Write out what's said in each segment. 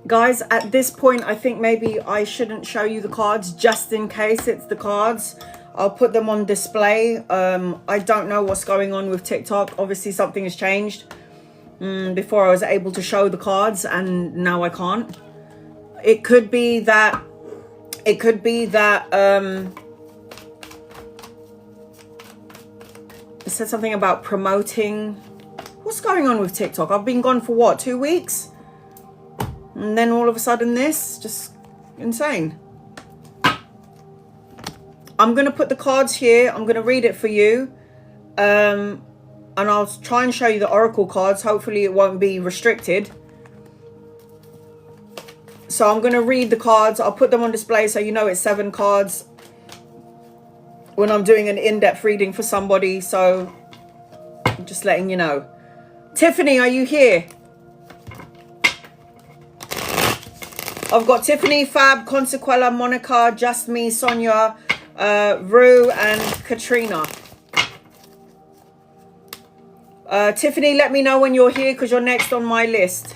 Guys, at this point, I think maybe I shouldn't show you the cards just in case it's the cards. I'll put them on display. I don't know what's going on with TikTok. Obviously, something has changed. Before I was able to show the cards and now I can't. It could be that it said something about promoting. What's going on with TikTok? I've been gone for what, 2 weeks? And then all of a sudden this, just insane. I'm going to put the cards here. I'm going to read it for you. And I'll try and show you the oracle cards. Hopefully it won't be restricted. So I'm going to read the cards. I'll put them on display so you know it's 7 cards when I'm doing an in-depth reading for somebody. So I'm just letting you know. Tiffany, are you here? I've got Tiffany, Fab, Consequella, Monica, Just Me, Sonia, Rue, and Katrina. Tiffany, let me know when you're here because you're next on my list.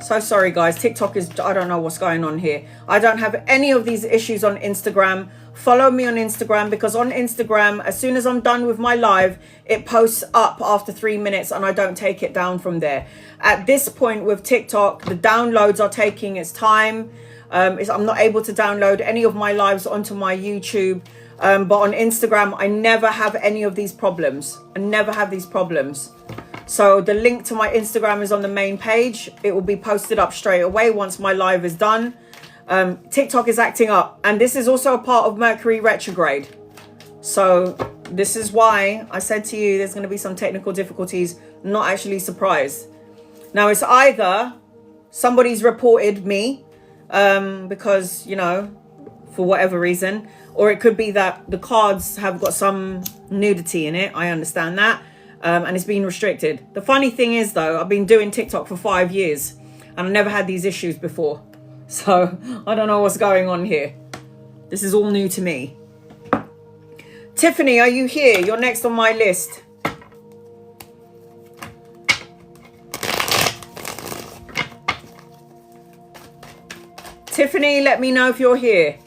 So sorry, guys. TikTok is, I don't know what's going on here. I don't have any of these issues on Instagram. Follow me on Instagram because on Instagram, as soon as I'm done with my live, it posts up after 3 minutes and I don't take it down from there. At this point with TikTok, the downloads are taking its time. I'm not able to download any of my lives onto my YouTube. But on Instagram, I never have any of these problems. I never have these problems. So the link to my Instagram is on the main page. It will be posted up straight away once my live is done. TikTok is acting up. And this is also a part of Mercury retrograde. So this is why I said to you there's going to be some technical difficulties. Not actually surprised. Now it's either somebody's reported me because, you know, for whatever reason. Or it could be that the cards have got some nudity in it. I understand that. And it's been restricted. The funny thing is, though, I've been doing TikTok for 5 years. And I never had these issues before. So I don't know what's going on here. This is all new to me. Tiffany, are you here? You're next on my list. Tiffany, let me know if you're here.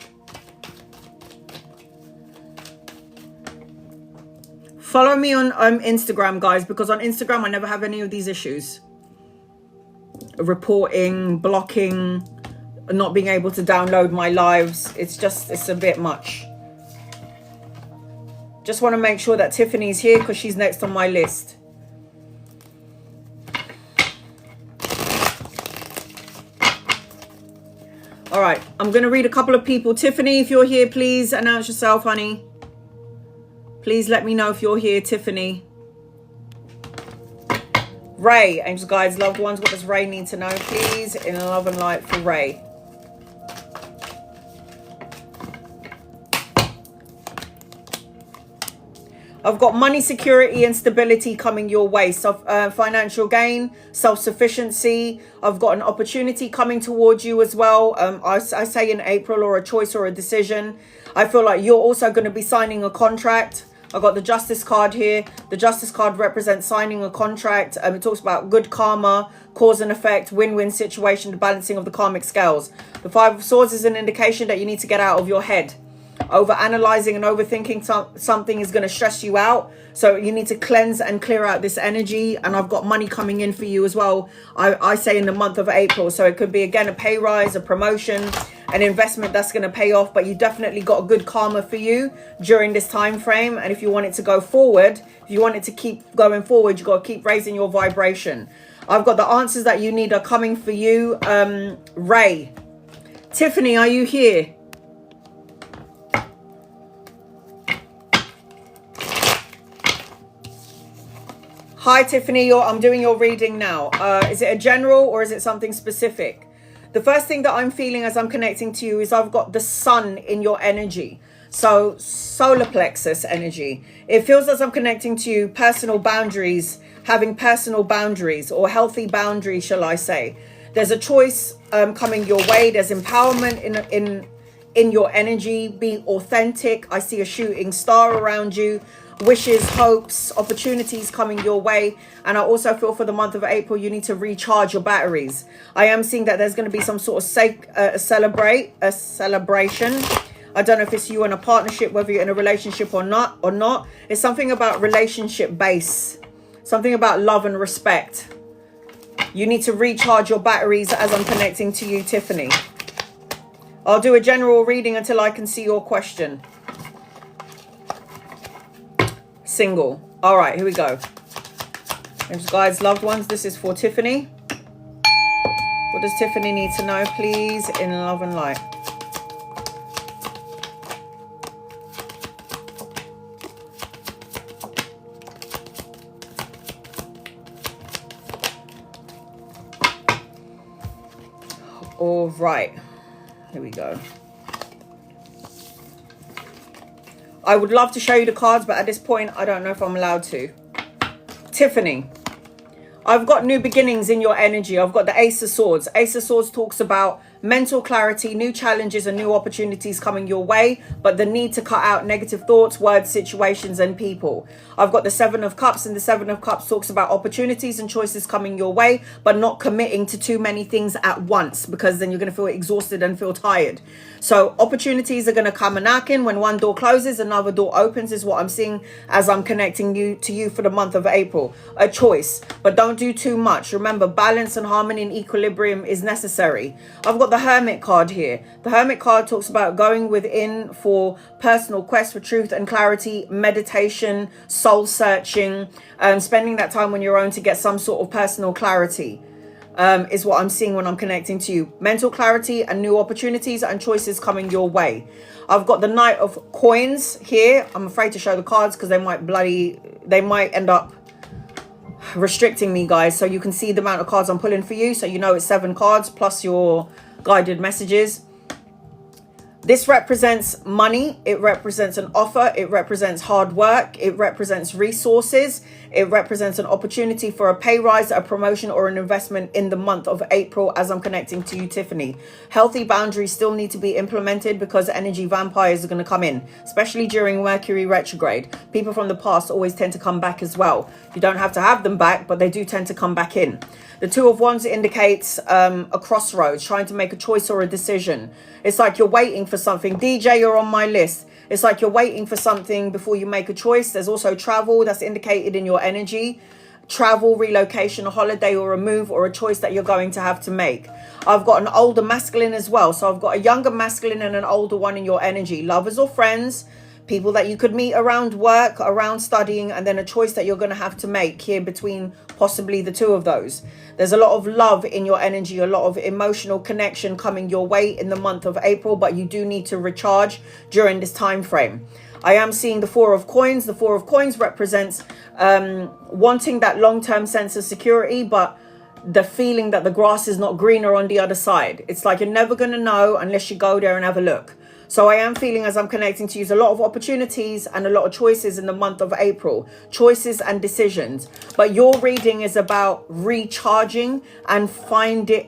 Follow me on Instagram, guys, because on Instagram, I never have any of these issues. Reporting, blocking, not being able to download my lives. It's a bit much. Just want to make sure that Tiffany's here because she's next on my list. All right, I'm going to read a couple of people. Tiffany, if you're here, please announce yourself, honey. Please let me know if you're here, Tiffany. Ray, angels, guides, loved ones. What does Ray need to know, please? In love and light for Ray. I've got money, security, and stability coming your way. So financial gain, self-sufficiency. I've got an opportunity coming towards you as well. I say in April, or a choice or a decision. I feel like you're also going to be signing a contract. I've got the Justice card here. The Justice card represents signing a contract. It talks about good karma, cause and effect, win-win situation, the balancing of the karmic scales. The Five of Swords is an indication that you need to get out of your head. Over analyzing and overthinking something is going to stress you out. So you need to cleanse and clear out this energy. And I've got money coming in for you as well. I say in the month of April. So it could be, again, a pay rise, a promotion, an investment that's going to pay off. But you definitely got a good karma for you during this time frame. And if you want it to go forward, if you want it to keep going forward, you got to keep raising your vibration. I've got the answers that you need are coming for you. Ray. Tiffany, are you here? Hi, Tiffany. I'm doing your reading now. Is it a general or is it something specific? The first thing that I'm feeling as I'm connecting to you is I've got the sun in your energy. So solar plexus energy. It feels as I'm connecting to you, personal boundaries, having personal boundaries or healthy boundaries, shall I say. There's a choice coming your way. There's empowerment in your energy. Be authentic. I see a shooting star around you. Wishes, hopes, opportunities coming your way. And I also feel for the month of April, you need to recharge your batteries. I am seeing that there's going to be some sort of celebration. I don't know if it's you in a partnership, whether you're in a relationship or not. It's something about relationship base, something about love and respect. You need to recharge your batteries as I'm connecting to you, Tiffany. I'll do a general reading until I can see your question. Single. All right, here we go. Guys, loved ones, this is for Tiffany. What does Tiffany need to know, please, in love and light? All right, here we go. I would love to show you the cards, but at this point, I don't know if I'm allowed to. Tiffany, I've got new beginnings in your energy. I've got the Ace of Swords. Ace of Swords talks about mental clarity, new challenges and new opportunities coming your way, but the need to cut out negative thoughts, words, situations, and people. I've got the Seven of Cups, and the Seven of Cups talks about opportunities and choices coming your way, but not committing to too many things at once, because then you're going to feel exhausted and feel tired. So opportunities are going to come and knock in. When one door closes, another door opens, is what I'm seeing as I'm connecting to you for the month of April. A choice, but don't do too much. Remember, balance and harmony and equilibrium is necessary. I've got the Hermit card here. The Hermit card talks about going within for personal quest for truth and clarity, meditation, soul searching, spending that time on your own to get some sort of personal clarity. Is what I'm seeing when I'm connecting to you. Mental clarity and new opportunities and choices coming your way. I've got the Knight of Coins here. I'm afraid to show the cards because they might end up restricting me, guys. So you can see the amount of cards I'm pulling for you. So you know it's 7 cards plus your guided messages. This represents money. It represents an offer. It represents hard work. It represents resources. It represents an opportunity for a pay rise, a promotion, or an investment in the month of April as I'm connecting to you, Tiffany. Healthy boundaries still need to be implemented because energy vampires are going to come in, especially during Mercury retrograde. People from the past always tend to come back as well. You don't have to have them back, but they do tend to come back in. The Two of Wands indicates a crossroads, trying to make a choice or a decision. It's like you're waiting for something. DJ, you're on my list. It's like you're waiting for something before you make a choice. There's also travel that's indicated in your energy. Travel, relocation, a holiday or a move or a choice that you're going to have to make. I've got an older masculine as well. So I've got a younger masculine and an older one in your energy. Lovers or friends, people that you could meet around work, around studying, and then a choice that you're going to have to make here between possibly the two of those. There's a lot of love in your energy, a lot of emotional connection coming your way in the month of April, but you do need to recharge during this time frame. I am seeing the Four of Coins. The Four of Coins represents wanting that long-term sense of security, but the feeling that the grass is not greener on the other side. It's like you're never going to know unless you go there and have a look. So I am feeling as I'm connecting to you a lot of opportunities and a lot of choices in the month of April. Choices and decisions. But your reading is about recharging and finding.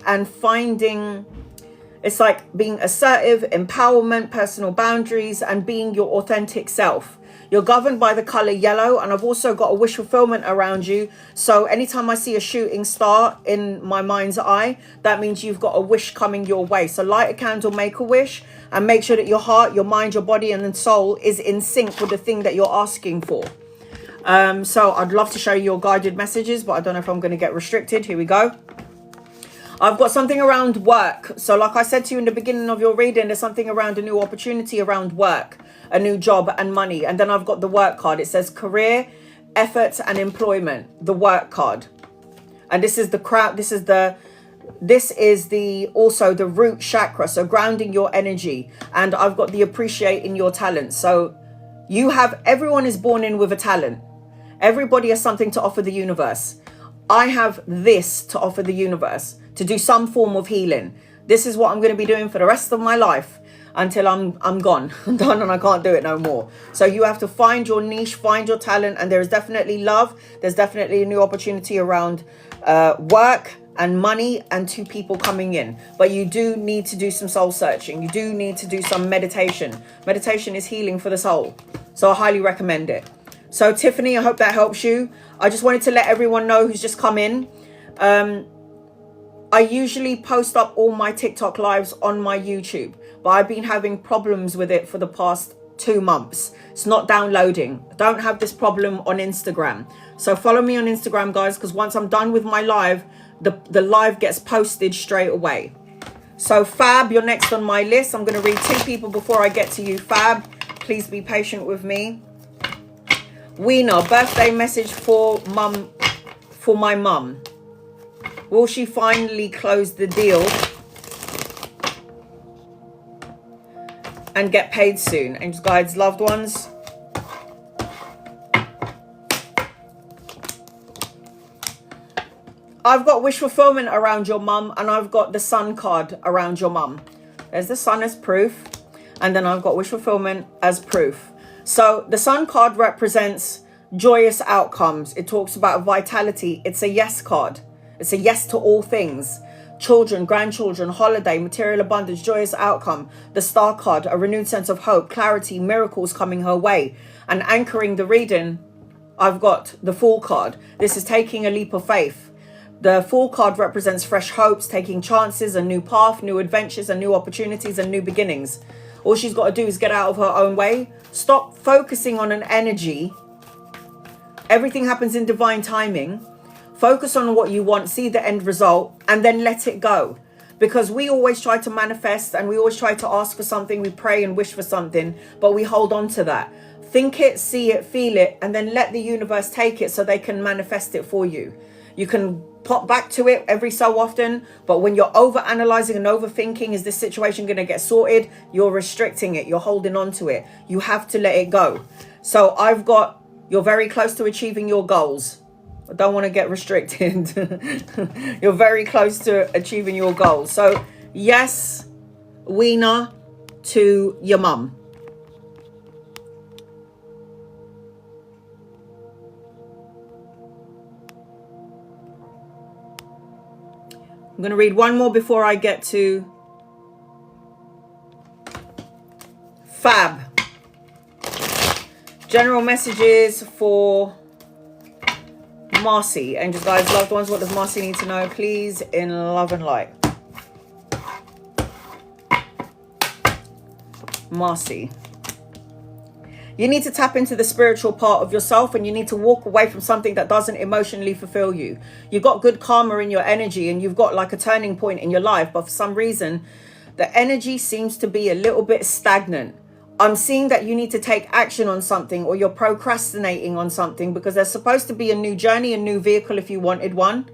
It's like being assertive, empowerment, personal boundaries, and being your authentic self. You're governed by the color yellow, and I've also got a wish fulfillment around you. So anytime I see a shooting star in my mind's eye, that means you've got a wish coming your way. So light a candle, make a wish, and make sure that your heart, your mind, your body, and then soul is in sync with the thing that you're asking for. So I'd love to show you your guided messages, but I don't know if I'm going to get restricted. Here we go. I've got something around work. So like I said to you in the beginning of your reading, there's something around a new opportunity around work, a new job and money. And then I've got the work card. It says career, effort and employment, the work card. And this is the crowd. This is also the root chakra. So grounding your energy. And I've got the appreciating your talent. So everyone is born in with a talent. Everybody has something to offer the universe. I have this to offer the universe, to do some form of healing. This is what I'm going to be doing for the rest of my life until I'm gone. I'm done and I can't do it no more. So you have to find your niche, find your talent, and there is definitely love. There's definitely a new opportunity around work and money and two people coming in. But you do need to do some soul searching. You do need to do some meditation. Meditation is healing for the soul. So I highly recommend it. So Tiffany, I hope that helps you. I just wanted to let everyone know who's just come in. I usually post up all my TikTok lives on my YouTube, but I've been having problems with it for the past 2 months. It's not downloading. I don't have this problem on Instagram. So follow me on Instagram, guys, because once I'm done with my live, the live gets posted straight away. So Fab, you're next on my list. I'm going to read 2 people before I get to you. Fab, please be patient with me. Weena, birthday message for my mum. Will she finally close the deal and get paid soon? Angels, guides, loved ones. I've got wish fulfillment around your mum, and I've got the sun card around your mum. There's the sun as proof, and then I've got wish fulfillment as proof. So the sun card represents joyous outcomes. It talks about vitality. It's a yes card. It's a yes to all things. Children, grandchildren, holiday, material abundance, joyous outcome. The star card, a renewed sense of hope, clarity, miracles coming her way. And anchoring the reading, I've got the Fool card. This is taking a leap of faith. The Fool card represents fresh hopes, taking chances, a new path, new adventures, and new opportunities and new beginnings. All she's got to do is get out of her own way. Stop focusing on an energy. Everything happens in divine timing. Focus on what you want, see the end result, and then let it go. Because we always try to manifest and we always try to ask for something. We pray and wish for something, but we hold on to that. Think it, see it, feel it, and then let the universe take it so they can manifest it for you. You can pop back to it every so often, but when you're over analyzing and overthinking, is this situation going to get sorted? You're restricting it. You're holding on to it. You have to let it go. So I've got, you're very close to achieving your goals. I don't want to get restricted. You're very close to achieving your goals. So yes, Weena, to your mum. I'm going to read one more before I get to Fab. General messages for Marcy. Angels, guides, loved ones, what does Marcy need to know? Please, in love and light. Marcy. You need to tap into the spiritual part of yourself, and you need to walk away from something that doesn't emotionally fulfill you. You've got good karma in your energy, and you've got like a turning point in your life, but for some reason, the energy seems to be a little bit stagnant. I'm seeing that you need to take action on something, or you're procrastinating on something, because there's supposed to be a new journey, a new vehicle if you wanted one.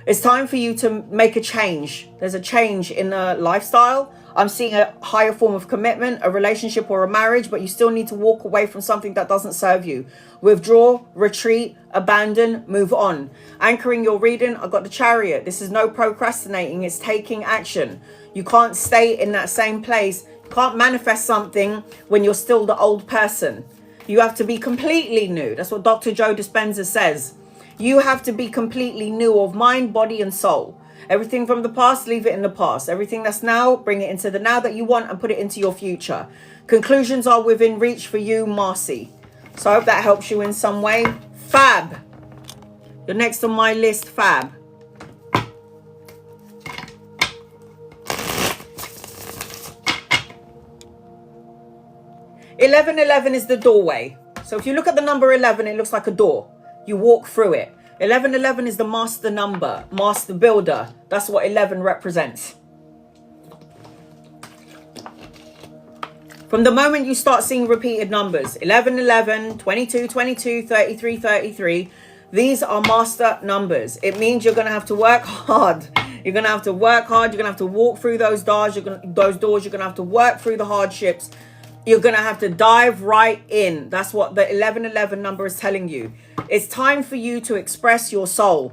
It's time for you to make a change. There's a change in the lifestyle. I'm seeing a higher form of commitment, a relationship or a marriage, but you still need to walk away from something that doesn't serve you. Withdraw, retreat, abandon, move on. Anchoring your reading, I've got the Chariot. This is no procrastinating, it's taking action. You can't stay in that same place. You can't manifest something when you're still the old person. You have to be completely new. That's what Dr. Joe DISPENZA says. You have to be completely new of mind, body, and soul. Everything from the past, leave it in the past. Everything that's now, bring it into the now that you want and put it into your future. Conclusions are within reach for you, Marcy. So I hope that helps you in some way. Fab. You're next on my list, Fab. (1111) is the doorway. So if you look at the number 11, it looks like a door. You walk through it. 1111 is the master number, master builder. That's what 11 represents. From the moment you start seeing repeated numbers, 1111, 22, 22, 33, 33, these are master numbers. It means you're going to have to work hard. You're going to have to work hard. You're going to have to walk through those doors. You're going to have to work through the hardships. You're going to have to dive right in. That's what the 1111 number is telling you. It's time for you to express your soul.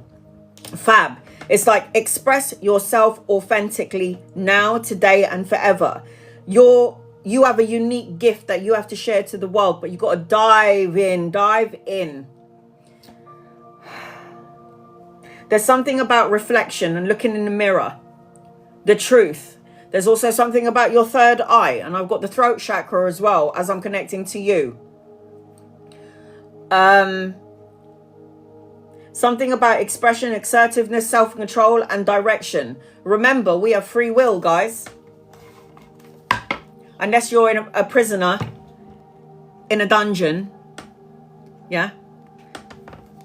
Fab. It's like express yourself authentically now, today, and forever. You have a unique gift that you have to share to the world, but you got to dive in, dive in. There's something about reflection and looking in the mirror. The truth. There's also something about your third eye, and I've got the throat chakra as well as I'm connecting to you. Something about expression, assertiveness, self-control, and direction. Remember, we have free will, guys. Unless you're in a prisoner in a dungeon, yeah,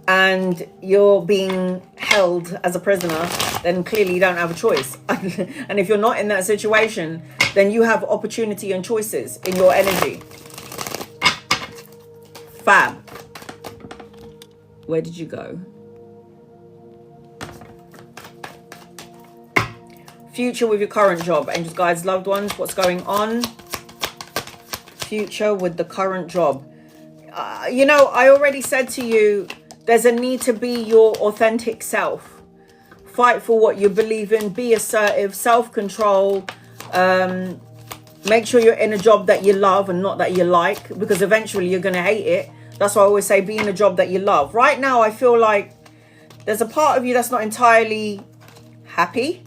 and you're being held as a prisoner, then clearly you don't have a choice. And if you're not in that situation, then you have opportunity and choices in your energy. Fab. Where did you go? Future with your current job. Angels, guides, loved ones, what's going on? Future with the current job. You know, I already said to you, there's a need to be your authentic self. Fight for what you believe in. Be assertive. Self-control. Make sure you're in a job that you love and not that you like, because eventually you're going to hate it. That's why I always say be in a job that you love. Right now, I feel like there's a part of you that's not entirely happy.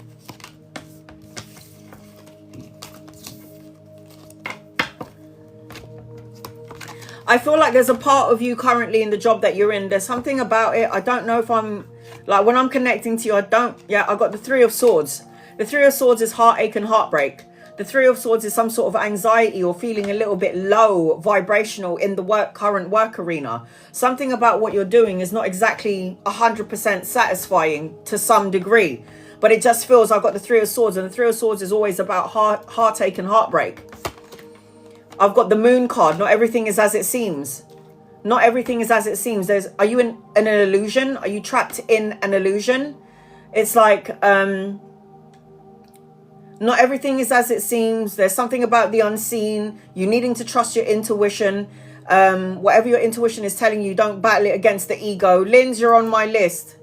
I feel like there's a part of you currently in the job that you're in. There's something about it. I don't know if I'm, like, when I'm connecting to you, I got the Three of Swords. The Three of Swords is heartache and heartbreak. The Three of Swords is some sort of anxiety or feeling a little bit low, vibrational in the current work arena. Something about what you're doing is not exactly 100% satisfying to some degree. But it just feels, I've got the Three of Swords, and the Three of Swords is always about heartache and heartbreak. I've got the Moon card. Not everything is as it seems. Not everything is as it seems. Are you in an illusion? Are you trapped in an illusion? It's like, not everything is as it seems. There's something about the unseen. You needing to trust your intuition. Whatever your intuition is telling you, don't battle it against the ego. Linz, you're on my list.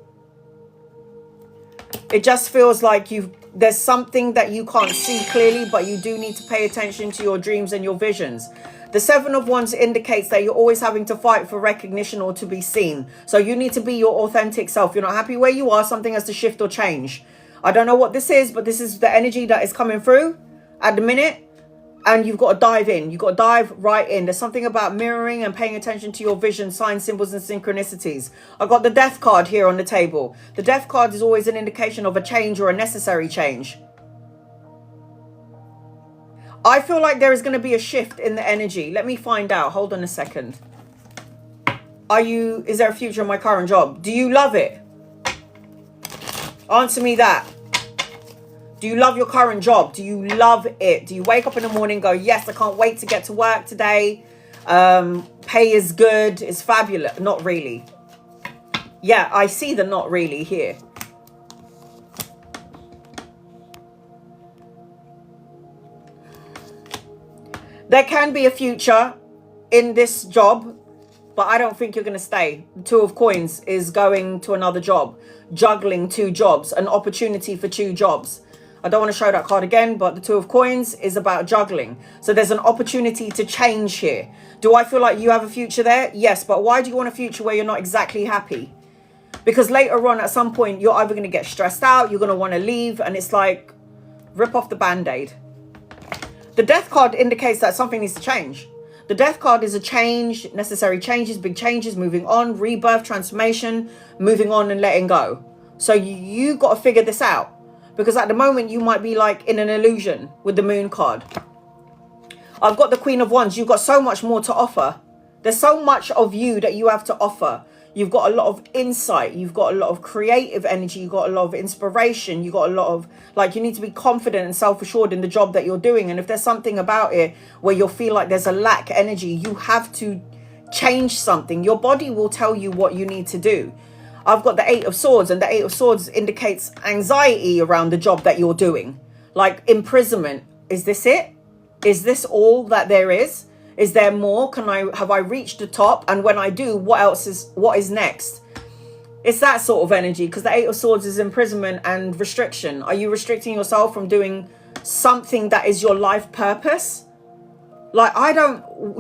It just feels like there's something that you can't see clearly, but you do need to pay attention to your dreams and your visions. The Seven of Wands indicates that you're always having to fight for recognition or to be seen. So you need to be your authentic self. You're not happy where you are. Something has to shift or change. I don't know what this is, but this is the energy that is coming through at the minute. And you've got to dive in. You've got to dive right in. There's something about mirroring and paying attention to your vision, signs, symbols, and synchronicities. I've got the Death card here on the table. The Death card is always an indication of a change or a necessary change. I feel like there is going to be a shift in the energy. Let me find out. Hold on a second. Is there a future in my current job? Do you love it? Answer me that. Do you love your current job? Do you love it? Do you wake up in the morning and go, yes, I can't wait to get to work today. Pay is good. It's fabulous. Not really. Yeah, I see the not really here. There can be a future in this job, but I don't think you're going to stay. The Two of Coins is going to another job. Juggling two jobs. An opportunity for two jobs. I don't want to show that card again, but the Two of Coins is about juggling. So there's an opportunity to change here. Do I feel like you have a future there? Yes, but why do you want a future where you're not exactly happy? Because later on, at some point, you're either going to get stressed out, you're going to want to leave, and it's like, rip off the Band-Aid. The Death card indicates that something needs to change. The Death card is a change, necessary changes, big changes, moving on, rebirth, transformation, moving on and letting go. So you got to figure this out. Because at the moment, you might be like in an illusion with the Moon card. I've got the Queen of Wands. You've got so much more to offer. There's so much of you that you have to offer. You've got a lot of insight. You've got a lot of creative energy. You've got a lot of inspiration. You've got a lot of, like, you need to be confident and self-assured in the job that you're doing. And if there's something about it where you'll feel like there's a lack energy, you have to change something. Your body will tell you what you need to do. I've got the 8 of Swords, and the 8 of Swords indicates anxiety around the job that you're doing. Like imprisonment. Is this it? Is this all that there is? Is there more? Have I reached the top? And when I do, what is next? It's that sort of energy, because the 8 of Swords is imprisonment and restriction. Are you restricting yourself from doing something that is your life purpose? Like,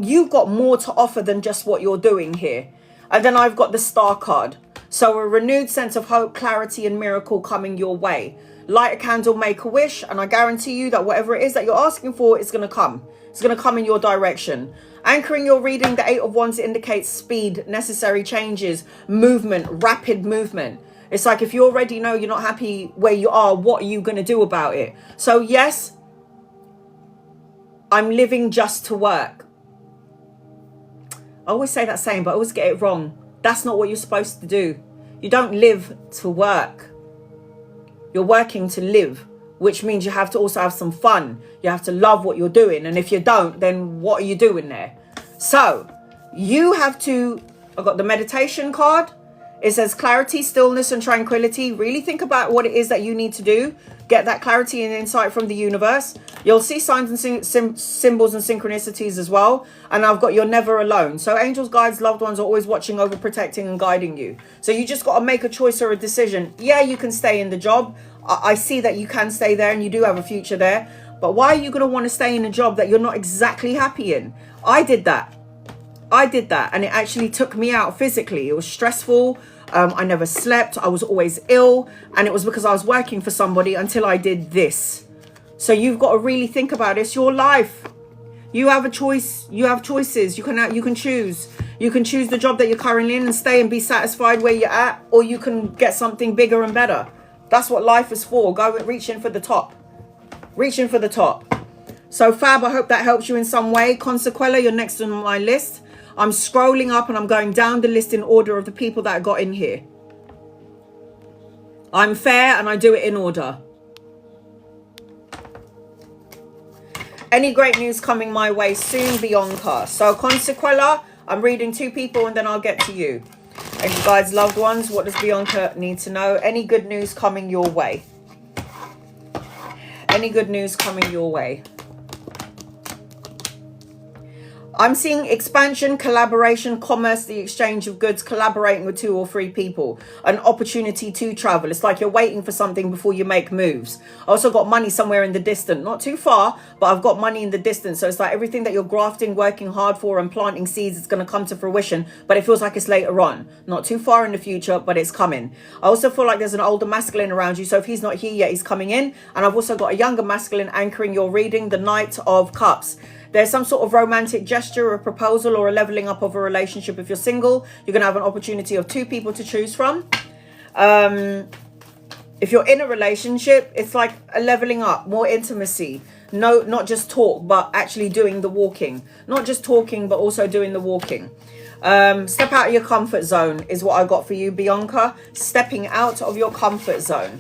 you've got more to offer than just what you're doing here. And then I've got the Star card. So a renewed sense of hope, clarity, and miracle coming your way. Light a candle, make a wish, and I guarantee you that whatever it is that you're asking for is going to come. It's going to come in your direction. Anchoring your reading, the 8 of Wands indicates speed, necessary changes, movement, rapid movement. It's like if you already know you're not happy where you are, what are you going to do about it? So yes, I'm living just to work. I always say that saying, but I always get it wrong. That's not what you're supposed to do. You don't live to work. You're working to live, which means you have to also have some fun. You have to love what you're doing. And if you don't, then what are you doing there? So you have to, I've got the meditation card. It says clarity, stillness, and tranquility. Really think about what it is that you need to do. Get that clarity and insight from the universe. You'll see signs and symbols and synchronicities as well. And I've got you're never alone. So angels, guides, loved ones are always watching over, protecting and guiding you. So you just got to make a choice or a decision. Yeah, you can stay in the job. I see that you can stay there and you do have a future there. But why are you going to want to stay in a job that you're not exactly happy in? I did that. And it actually took me out physically. It was stressful. I never slept. I was always ill. And it was because I was working for somebody until I did this. So you've got to really think about it. It's your life. You have a choice. You have choices. You can choose. You can choose the job that you're currently in and stay and be satisfied where you're at. Or you can get something bigger and better. That's what life is for. Go and reach in for the top. Reaching for the top. So Fab, I hope that helps you in some way. Consequella, you're next on my list. I'm scrolling up and I'm going down the list in order of the people that I got in here. I'm fair and I do it in order. Any great news coming my way soon, Bianca? So Consequella, I'm reading 2 people and then I'll get to you. And you guys, loved ones, what does Bianca need to know? Any good news coming your way? Any good news coming your way? I'm seeing expansion, collaboration, commerce, the exchange of goods, collaborating with 2 or 3 people, an opportunity to travel. It's like you're waiting for something before you make moves. I also got money somewhere in the distance, not too far, but I've got money in the distance. So it's like everything that you're grafting, working hard for and planting seeds, it's going to come to fruition, but it feels like it's later on, not too far in the future, but it's coming. I also feel like there's an older masculine around you. So if he's not here yet, he's coming in. And I've also got a younger masculine anchoring your reading, the Knight of Cups. There's some sort of romantic gesture, a proposal, or a leveling up of a relationship. If you're single, you're going to have an opportunity of 2 people to choose from. If you're in a relationship, it's like a leveling up, more intimacy. No, not just talk, but actually doing the walking. Not just talking, but also doing the walking. Step out of your comfort zone is what I got for you, Bianca. Stepping out of your comfort zone.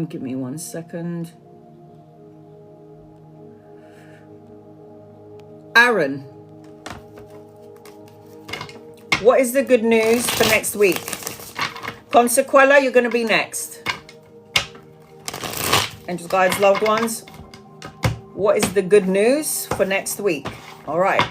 Give me 1 second. Aaron, what is the good news for next week? Consequella, you're going to be next. Angels, guides, loved ones, what is the good news for next week? All right.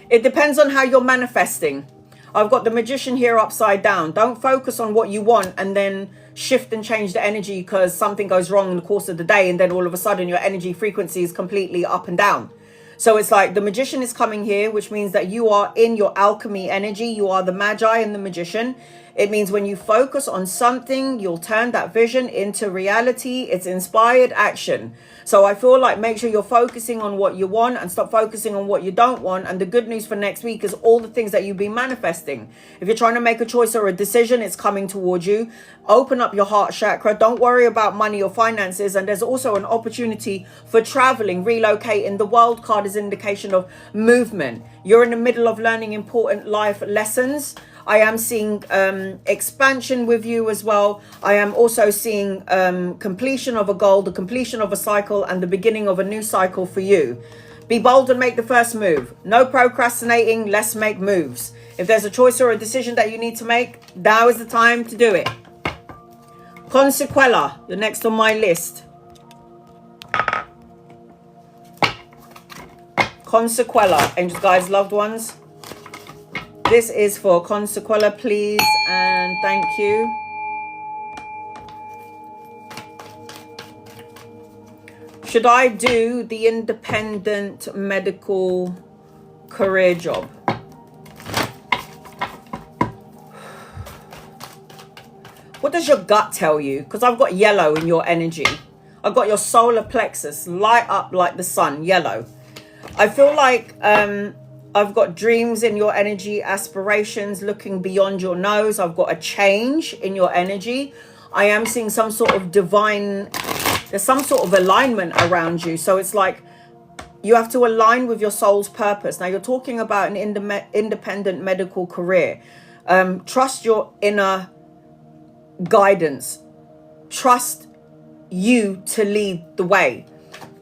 It depends on how you're manifesting. I've got the Magician here upside down. Don't focus on what you want and then shift and change the energy because something goes wrong in the course of the day, and then all of a sudden your energy frequency is completely up and down. So it's like the Magician is coming here, which means that you are in your alchemy energy. You are the Magi and the Magician. It means when you focus on something, you'll turn that vision into reality. It's inspired action. So I feel like make sure you're focusing on what you want and stop focusing on what you don't want. And the good news for next week is all the things that you've been manifesting. If you're trying to make a choice or a decision, it's coming towards you. Open up your heart chakra. Don't worry about money or finances. And there's also an opportunity for traveling, relocating. The World card is an indication of movement. You're in the middle of learning important life lessons. I am seeing expansion with you as well. I am also seeing completion of a goal, the completion of a cycle, and the beginning of a new cycle for you. Be bold and make the first move. No procrastinating. Let's make moves. If there's a choice or a decision that you need to make, now is the time to do it. Consequella, you're next on my list. Consequella, angels, guides, loved ones. This is for Consequella, please, and thank you. Should I do the independent medical career job? What does your gut tell you? Because I've got yellow in your energy. I've got your solar plexus light up like the sun, yellow. I feel like I've got dreams in your energy, aspirations, looking beyond your nose. I've got a change in your energy. I am seeing some sort of divine, there's some sort of alignment around you. So it's like you have to align with your soul's purpose. Now you're talking about an independent medical career. Trust your inner guidance. Trust you to lead the way.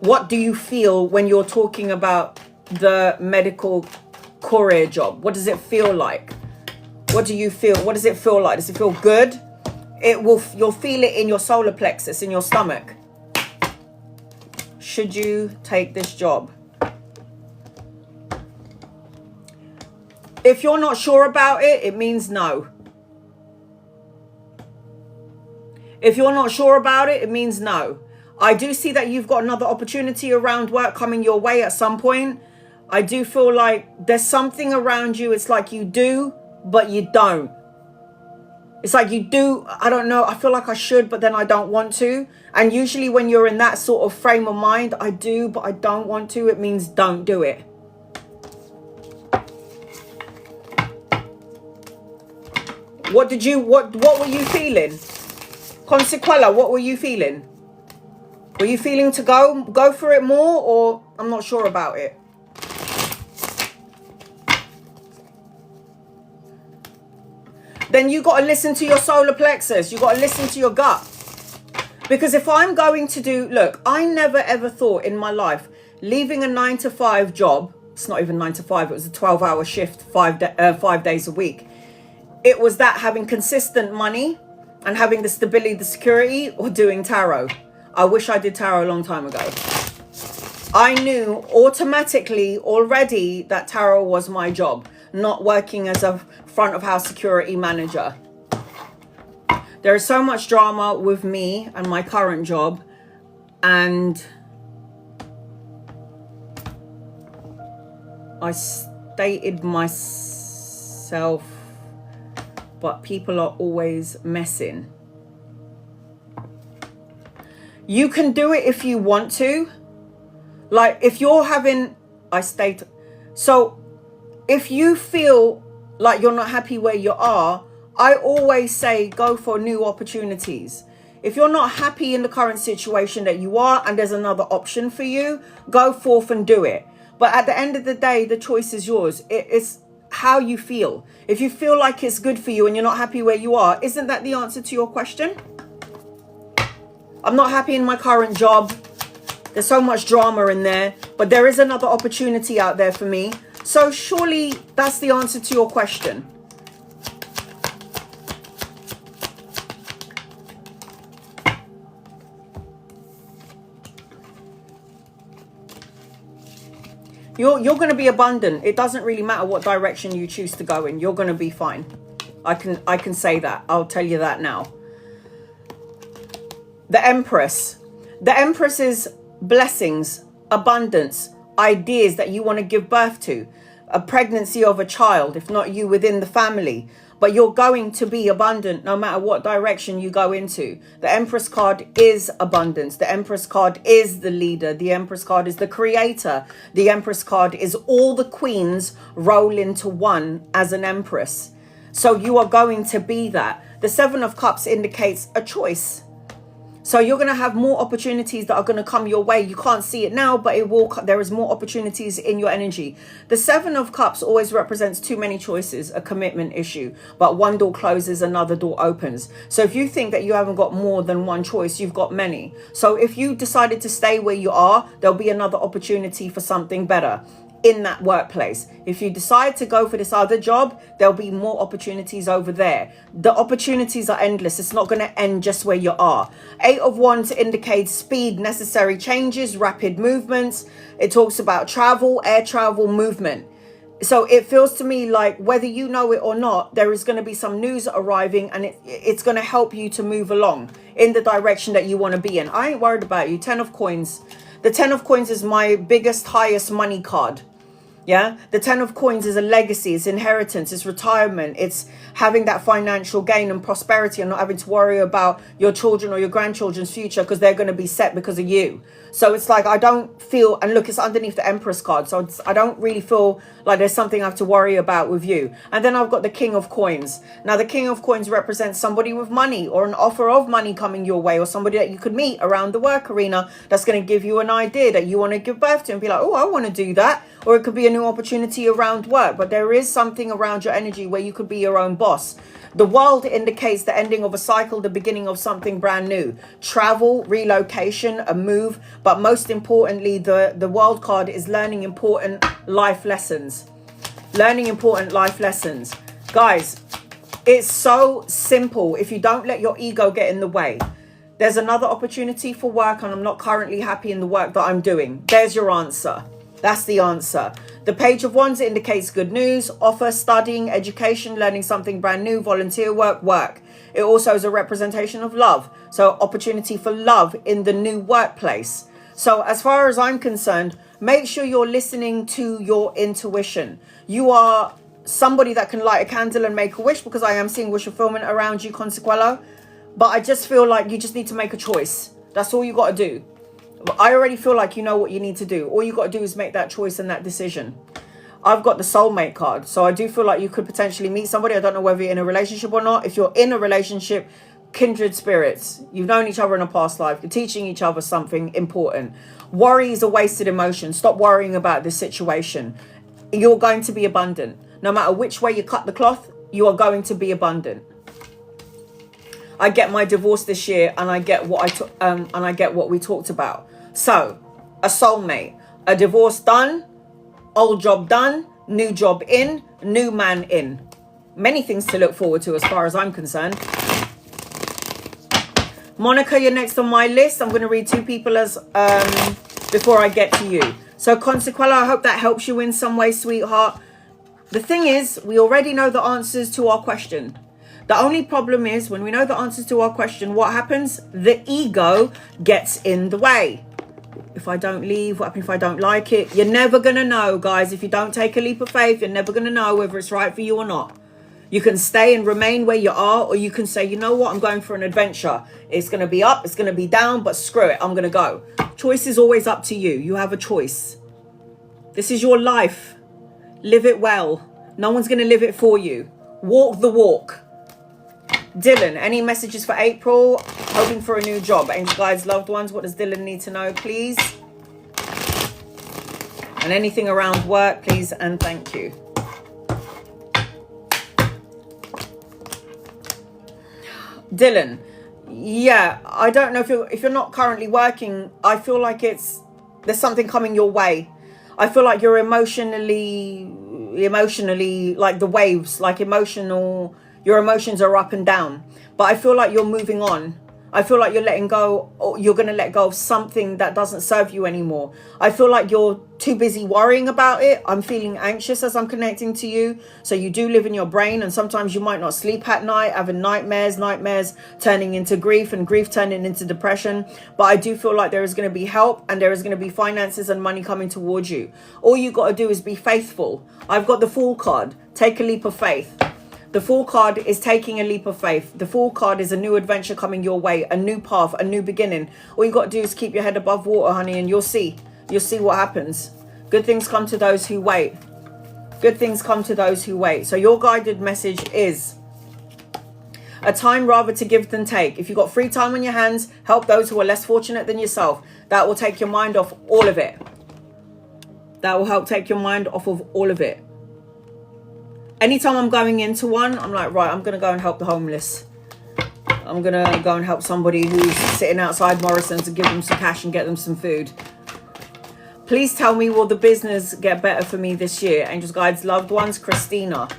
What do you feel when you're talking about the medical career job? What does it feel like? What do you feel? What does it feel like? Does it feel good? You'll feel it in your solar plexus, in your stomach. Should you take this job? If you're not sure about it, it means no. If you're not sure about it, it means no. I do see that you've got another opportunity around work coming your way at some point. I do feel like there's something around you. It's like you do, but you don't. It's like you do, I don't know, I feel like I should, but then I don't want to. And usually when you're in that sort of frame of mind, I do, but I don't want to, it means don't do it. What were you feeling? Consequella, what were you feeling? Were you feeling to go for it more, or I'm not sure about it? Then you got to listen to your solar plexus. You got to listen to your gut. Because if I'm going to do, look, I never ever thought in my life leaving a 9-to-5 job. It's not even 9 to 5. It was a 12-hour shift, 5 days a week. It was that having consistent money and having the stability, the security, or doing tarot. I wish I did tarot a long time ago. I knew automatically already that tarot was my job, not working as a front of house security manager. There is so much drama with me and my current job, and I stated myself, but people are always messing. You can do it if you want to. Like if you're having, so if you feel like you're not happy where you are, I always say go for new opportunities. If you're not happy in the current situation that you are and there's another option for you, go forth and do it. But at the end of the day, the choice is yours. It's how you feel. If you feel like it's good for you and you're not happy where you are, isn't that the answer to your question? I'm not happy in my current job. There's so much drama in there, but there is another opportunity out there for me. So surely that's the answer to your question. You're going to be abundant. It doesn't really matter what direction you choose to go in. You're going to be fine. I can say that. I'll tell you that now. The Empress. The Empress is blessings, abundance, ideas that you want to give birth to, a pregnancy of a child, if not you, within the family. But you're going to be abundant no matter what direction you go into. The Empress card is abundance. The Empress card is the leader. The Empress card is the creator. The Empress card is all the queens roll into one as an Empress. So you are going to be that. The Seven of Cups indicates a choice. So you're going to have more opportunities that are going to come your way. You can't see it now, but it will. There is more opportunities in your energy. The Seven of Cups always represents too many choices, a commitment issue. But one door closes, another door opens. So if you think that you haven't got more than one choice, you've got many. So if you decided to stay where you are, there'll be another opportunity for something better in that workplace. If you decide to go for this other job, there'll be more opportunities over there. The opportunities are endless. It's not going to end just where you are. Eight of Wands indicates speed, necessary changes, rapid movements. It talks about travel, air travel, movement. So it feels to me like whether you know it or not, there is going to be some news arriving, and it's going to help you to move along in the direction that you want to be in. I ain't worried about you. 10 of Coins. The 10 of Coins is my biggest, highest money card. Yeah, the 10 of Coins is a legacy, it's inheritance, it's retirement, it's having that financial gain and prosperity and not having to worry about your children or your grandchildren's future because they're going to be set because of you. So it's like I don't feel, and look, it's underneath the Empress card, so I don't really feel like there's something I have to worry about with you. And then I've got the King of Coins. Now the King of Coins represents somebody with money or an offer of money coming your way, or somebody that you could meet around the work arena that's going to give you an idea that you want to give birth to and be like, oh, I want to do that. Or it could be a new opportunity around work, but there is something around your energy where you could be your own boss. The World indicates the ending of a cycle, the beginning of something brand new. Travel, relocation, a move, but most importantly, the World card is learning important life lessons. Learning important life lessons. Guys, it's so simple if you don't let your ego get in the way. There's another opportunity for work and I'm not currently happy in the work that I'm doing. There's your answer. That's the answer. The Page of Wands indicates good news, offer, studying, education, learning something brand new, volunteer work. It also is a representation of love. So opportunity for love in the new workplace. So as far as I'm concerned, make sure you're listening to your intuition. You are somebody that can light a candle and make a wish, because I am seeing wish fulfillment around you, Consequello. But I just feel like you just need to make a choice. That's all you got to do. I already feel like you know what you need to do. All you got to do is make that choice and that decision. I've got the Soulmate card. So I do feel like you could potentially meet somebody. I don't know whether you're in a relationship or not. If you're in a relationship, kindred spirits. You've known each other in a past life. You're teaching each other something important. Worry is a wasted emotion. Stop worrying about this situation. You're going to be abundant. No matter which way you cut the cloth, you are going to be abundant. I get my divorce this year, and I get what we talked about. So, a soulmate, a divorce done, old job done, new job in, new man in. Many things to look forward to as far as I'm concerned. Monica, you're next on my list. I'm going to read two people as before I get to you. So, Consequella, I hope that helps you in some way, sweetheart. The thing is, we already know the answers to our question. The only problem is when we know the answers to our question, what happens? The ego gets in the way. If I don't leave, what happens if I don't like it? You're never going to know, guys. If you don't take a leap of faith, you're never going to know whether it's right for you or not. You can stay and remain where you are, or you can say, you know what, I'm going for an adventure. It's going to be up, it's going to be down, but screw it, I'm going to go. Choice is always up to you. You have a choice. This is your life. Live it well. No one's going to live it for you. Walk the walk. Dylan, any messages for April? Hoping for a new job. Angel guides, loved ones, what does Dylan need to know, please? And anything around work, please and thank you. Dylan, yeah, I don't know if you're not currently working. I feel like there's something coming your way. I feel like you're emotionally like the waves, like emotional. Your emotions are up and down, but I feel like you're moving on. I feel like you're letting go, or you're going to let go of something that doesn't serve you anymore. I feel like you're too busy worrying about it. I'm feeling anxious as I'm connecting to you. So you do live in your brain, and sometimes you might not sleep at night, having nightmares turning into grief, and grief turning into depression. But I do feel like there is going to be help, and there is going to be finances and money coming towards you. All you got to do is be faithful. I've got the Fool card. Take a leap of faith. The Fool card is taking a leap of faith. The Fool card is a new adventure coming your way, a new path, a new beginning. All you got to do is keep your head above water, honey, and you'll see. You'll see what happens. Good things come to those who wait. Good things come to those who wait. So your guided message is a time rather to give than take. If you've got free time on your hands, help those who are less fortunate than yourself. That will take your mind off all of it. That will help take your mind off of all of it. Anytime I'm going into one, I'm like, right, I'm going to go and help the homeless. I'm going to go and help somebody who's sitting outside Morrison's and give them some cash and get them some food. Please tell me, will the business get better for me this year? Angels, guides, loved ones, Christina.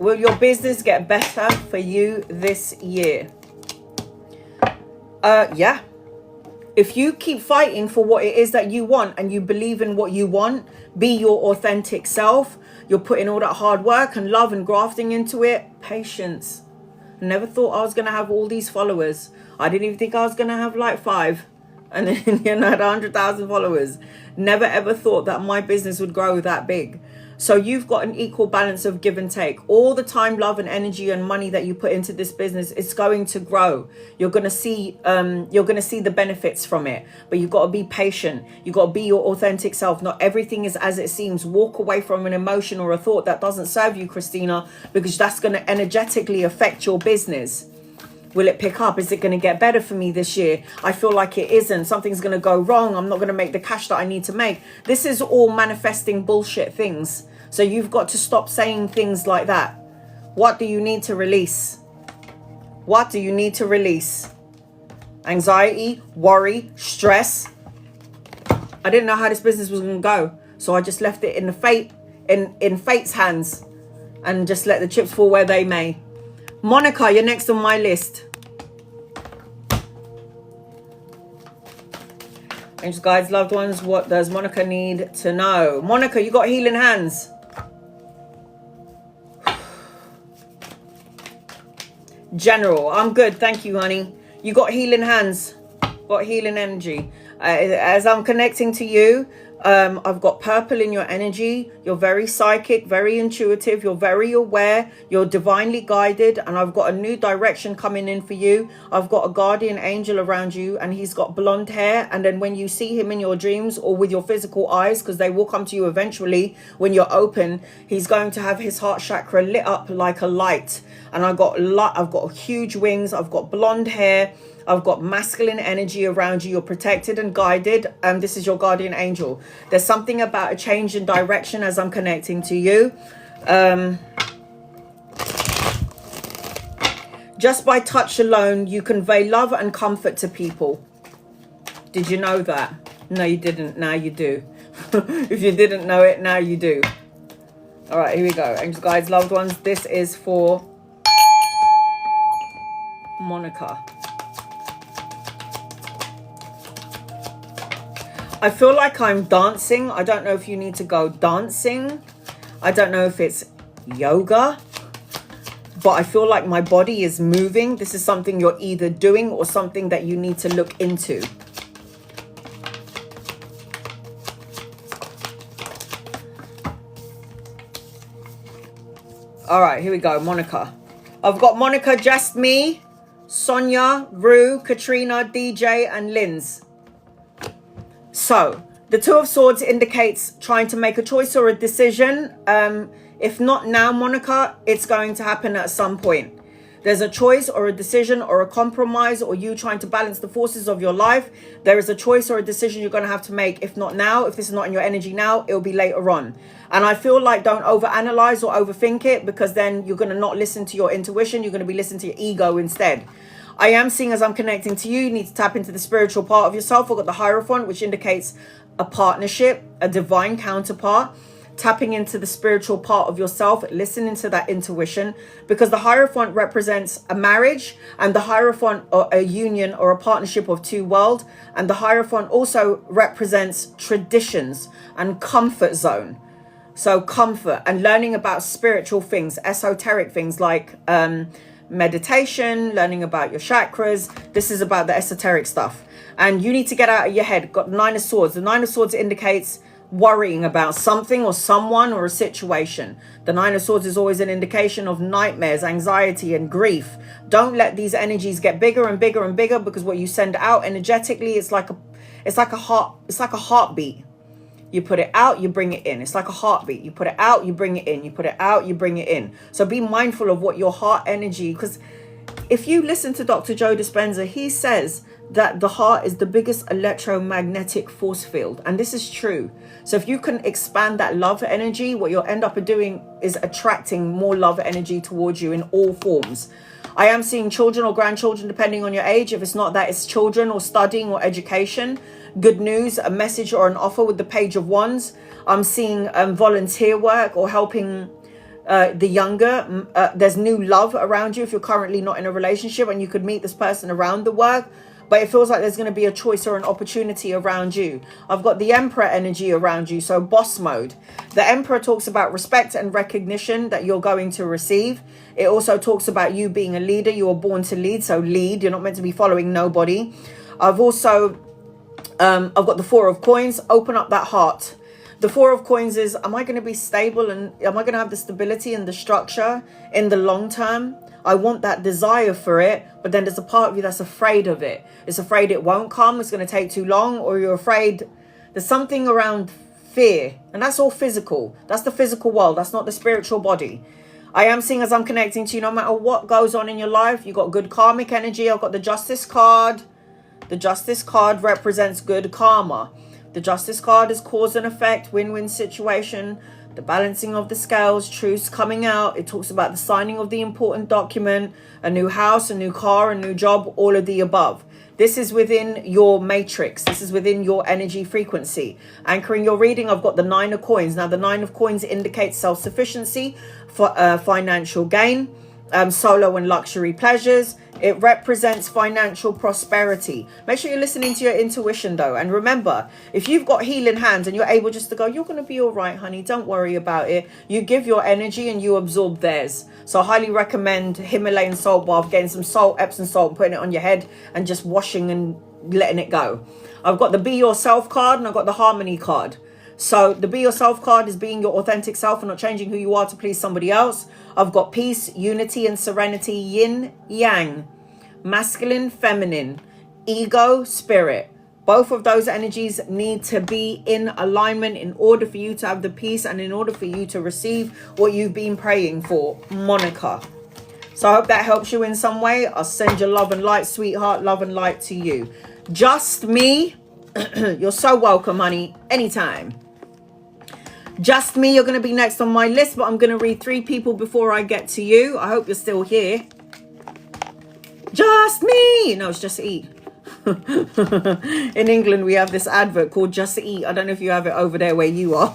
Will your business get better for you this year? Yeah. If you keep fighting for what it is that you want, and you believe in what you want, be your authentic self, you're putting all that hard work and love and grafting into it, patience. Never thought I was going to have all these followers. I didn't even think I was going to have like 5. And then I had 100,000 followers. Never ever thought that my business would grow that big. So you've got an equal balance of give and take. All the time, love and energy and money that you put into this business, it's going to grow. You're going to see the benefits from it. But you've got to be patient. You've got to be your authentic self. Not everything is as it seems. Walk away from an emotion or a thought that doesn't serve you, Christina, because that's going to energetically affect your business. Will it pick up? Is it going to get better for me this year? I feel like it isn't. Something's going to go wrong. I'm not going to make the cash that I need to make. This is all manifesting bullshit things. So you've got to stop saying things like that. What do you need to release? What do you need to release? Anxiety, worry, stress. I didn't know how this business was going to go. So I just left it in fate's hands and just let the chips fall where they may. Monica, you're next on my list. Angels, guides, loved ones, what does Monica need to know? Monica, you got healing hands. General, I'm good, thank you, honey. You got healing hands, got healing energy. As I'm connecting to you, I've got purple in your energy. You're very psychic, very intuitive. You're very aware. You're divinely guided. And I've got a new direction coming in for you. I've got a guardian angel around you, and he's got blonde hair. And then when you see him in your dreams or with your physical eyes, because they will come to you eventually when you're open, he's going to have his heart chakra lit up like a light. And I've got huge wings. I've got blonde hair. I've got masculine energy around you. You're protected and guided. This is your guardian angel. There's something about a change in direction as I'm connecting to you. Just by touch alone, you convey love and comfort to people. Did you know that? No, you didn't. Now you do. If you didn't know it, now you do. All right, here we go. Angels, guides, loved ones. This is for Monica. I feel like I'm dancing. I don't know if you need to go dancing. I don't know if it's yoga. But I feel like my body is moving. This is something you're either doing or something that you need to look into. All right, here we go. Monica. I've got Monica, just me, Sonia, Rue, Katrina, DJ, and Linz. So, the Two of Swords indicates trying to make a choice or a decision. If not now, Monica, it's going to happen at some point. There's a choice or a decision or a compromise, or you trying to balance the forces of your life. There is a choice or a decision you're going to have to make. If not now, if this is not in your energy now, it'll be later on. And I feel like don't overanalyze or overthink it, because then you're going to not listen to your intuition. You're going to be listening to your ego instead. I am seeing, as I'm connecting to you, you need to tap into the spiritual part of yourself. I've got the Hierophant, which indicates a partnership, a divine counterpart. tapping into the spiritual part of yourself, listening to that intuition, because the Hierophant represents a marriage, and the Hierophant or a union or a partnership of two worlds, and the Hierophant also represents traditions and comfort zone. So comfort and learning about spiritual things, esoteric things like meditation, learning about your chakras. This is about the esoteric stuff. And you need to get out of your head. Got 9 of Swords. The 9 of Swords indicates worrying about something or someone or a situation. The 9 of Swords is always an indication of nightmares, anxiety, and grief. Don't let these energies get bigger and bigger and bigger, because what you send out energetically is like a heartbeat. You put it out, you bring it in. It's like a heartbeat. You put it out, you bring it in. You put it out, you bring it in. So be mindful of what your heart energy, because if you listen to Dr. Joe Dispenza, he says that the heart is the biggest electromagnetic force field. And this is true. So if you can expand that love energy, what you'll end up doing is attracting more love energy towards you in all forms. I am seeing children or grandchildren, depending on your age. If it's not that, it's children or studying or education. Good news, a message or an offer with the Page of Wands. I'm seeing volunteer work or helping the younger. There's new love around you if you're currently not in a relationship, and you could meet this person around the work. But it feels like there's going to be a choice or an opportunity around you. I've got the Emperor energy around you, so boss mode. The Emperor talks about respect and recognition that you're going to receive. It also talks about you being a leader. You were born to lead, so lead. You're not meant to be following nobody. I've also, I've got the 4 of Coins. Open up that heart. The 4 of Coins is, am I going to be stable, and am I going to have the stability and the structure in the long term? I want that desire for it, but then there's a part of you that's afraid of it. It's afraid it won't come, it's going to take too long, or you're afraid. There's something around fear, and that's all physical. That's the physical world. That's not the spiritual body. I am seeing, as I'm connecting to you, no matter what goes on in your life, you got good karmic energy. I've got the Justice card. The Justice card represents good karma. The Justice card is cause and effect, win-win situation, the balancing of the scales, truths coming out. It talks about the signing of the important document, a new house, a new car, a new job, all of the above. This is within your matrix. This is within your energy frequency. Anchoring your reading, I've got the 9 of Coins. Now, the 9 of Coins indicates self-sufficiency, for financial gain, solo and luxury pleasures. It represents financial prosperity. Make sure you're listening to your intuition, though. And remember, if you've got healing hands and you're able just to go, you're going to be all right, honey. Don't worry about it. You give your energy and you absorb theirs. So I highly recommend Himalayan salt bath, getting some salt, Epsom salt, and putting it on your head and just washing and letting it go. I've got the Be Yourself card, and I've got the Harmony card. So the Be Yourself card is being your authentic self and not changing who you are to please somebody else. I've got peace, unity, and serenity, yin, yang, masculine, feminine, ego, spirit. Both of those energies need to be in alignment in order for you to have the peace and in order for you to receive what you've been praying for, Monica. So I hope that helps you in some way. I'll send you love and light, sweetheart, love and light to you. Just me. You're so welcome, honey, anytime. Just me, you're going to be next on my list, but I'm going to read 3 people before I get to you. I hope you're still here. Just me. No, it's Just Eat. In England, we have this advert called Just Eat. I don't know if you have it over there where you are.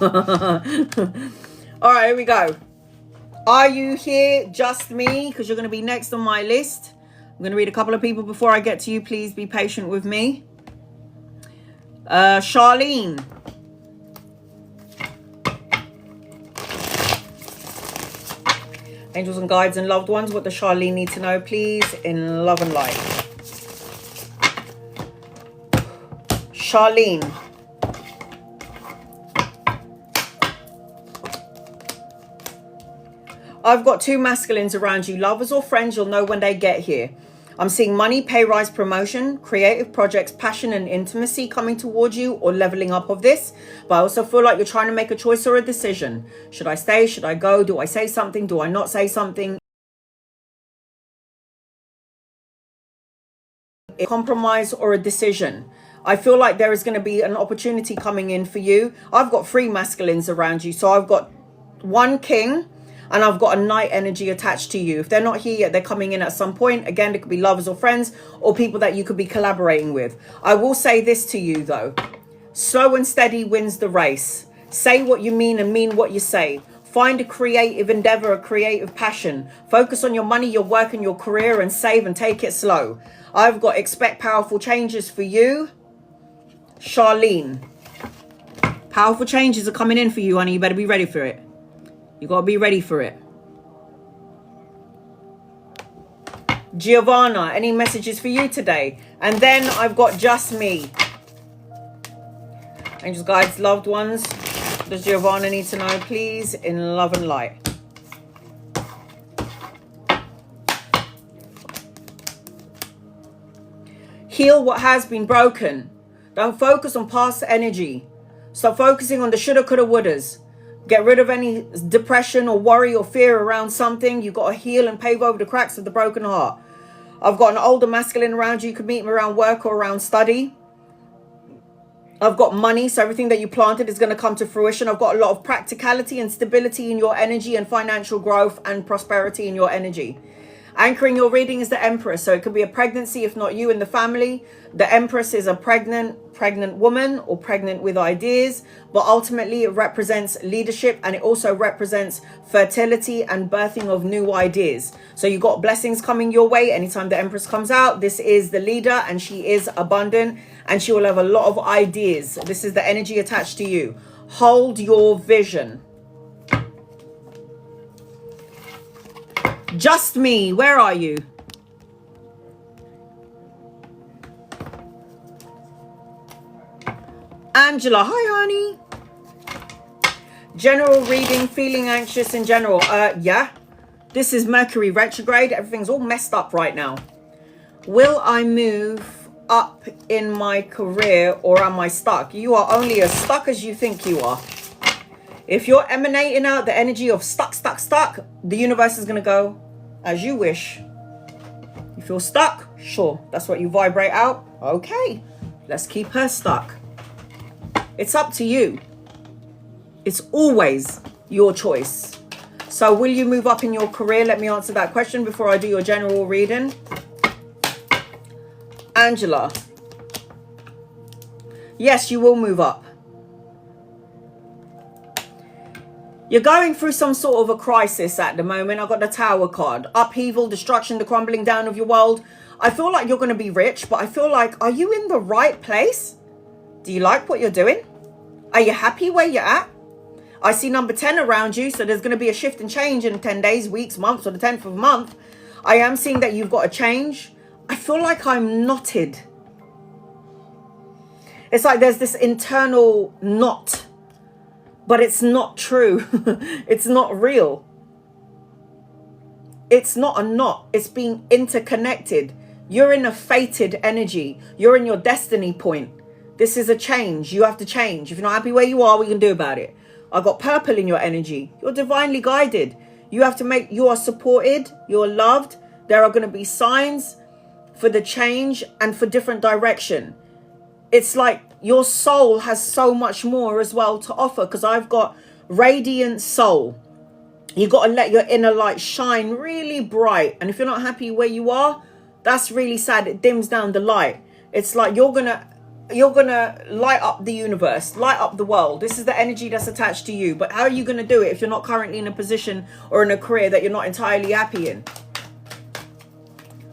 All right, here we go. Are you here? Just me, because you're going to be next on my list. I'm going to read a couple of people before I get to you. Please be patient with me. Charlene. Angels and guides and loved ones, what does Charlene need to know, please, in love and light? Charlene. I've got 2 masculines around you. Lovers or friends, you'll know when they get here. I'm seeing money, pay rise, promotion, creative projects, passion and intimacy coming towards you, or leveling up of this. But I also feel like you're trying to make a choice or a decision. Should I stay? Should I go? Do I say something? Do I not say something? A compromise or a decision. I feel like there is going to be an opportunity coming in for you. I've got 3 masculines around you. So I've got 1 king. And I've got a knight energy attached to you. If they're not here yet, they're coming in at some point. Again, it could be lovers or friends or people that you could be collaborating with. I will say this to you, though. Slow and steady wins the race. Say what you mean and mean what you say. Find a creative endeavor, a creative passion. Focus on your money, your work, and your career, and save and take it slow. I've got expect powerful changes for you, Charlene. Powerful changes are coming in for you, honey. You better be ready for it. You got to be ready for it. Giovanna, any messages for you today? And then I've got just me. Angels, guides, loved ones. Does Giovanna need to know, please, in love and light? Heal what has been broken. Don't focus on past energy. Stop focusing on the shoulda, coulda, wouldas. Get rid of any depression or worry or fear around something. You've got to heal and pave over the cracks of the broken heart. I've got an older masculine around you. You could meet him around work or around study. I've got money, so everything that you planted is going to come to fruition. I've got a lot of practicality and stability in your energy, and financial growth and prosperity in your energy. Anchoring your reading is the Empress, so it could be a pregnancy, if not you, in the family. The Empress is a pregnant woman or pregnant with ideas, but ultimately it represents leadership, and it also represents fertility and birthing of new ideas. So you got blessings coming your way anytime the Empress comes out. This is the leader, and she is abundant, and she will have a lot of ideas. This is the energy attached to you. Hold your vision. Just me, where are you? Angela, hi honey. General reading, feeling anxious in general. Yeah. This is Mercury retrograde. Everything's all messed up right now. Will I move up in my career, or am I stuck? You are only as stuck as you think you are. If you're emanating out the energy of stuck, the universe is going to go as you wish. You feel stuck? Sure. That's what you vibrate out. Okay. Let's keep her stuck. It's up to you. It's always your choice. So will you move up in your career? Let me answer that question before I do your general reading. Angela. Yes, you will move up. You're going through some sort of a crisis at the moment. I've got the Tower card. Upheaval, destruction, the crumbling down of your world. I feel like you're going to be rich, but I feel like, are you in the right place? Do you like what you're doing? Are you happy where you're at? I see number 10 around you, so there's going to be a shift and change in 10 days, weeks, months, or the 10th of a month. I am seeing that you've got a change. I feel like I'm knotted. It's like there's this internal knot. But it's not true. It's not real. It's not a knot. It's being interconnected. You're in a fated energy. You're in your destiny point. This is a change. You have to change. If you're not happy where you are, what you can do about it? I've got purple in your energy. You're divinely guided. You have to make, you are supported. You're loved. There are going to be signs for the change and for different direction. It's like your soul has so much more as well to offer, because I've got radiant soul. You got to let your inner light shine really bright. And if you're not happy where you are, that's really sad. It dims down the light. It's like you're gonna light up the universe, light up the world. This is the energy that's attached to you. But how are you going to do it if you're not currently in a position or in a career that you're not entirely happy in?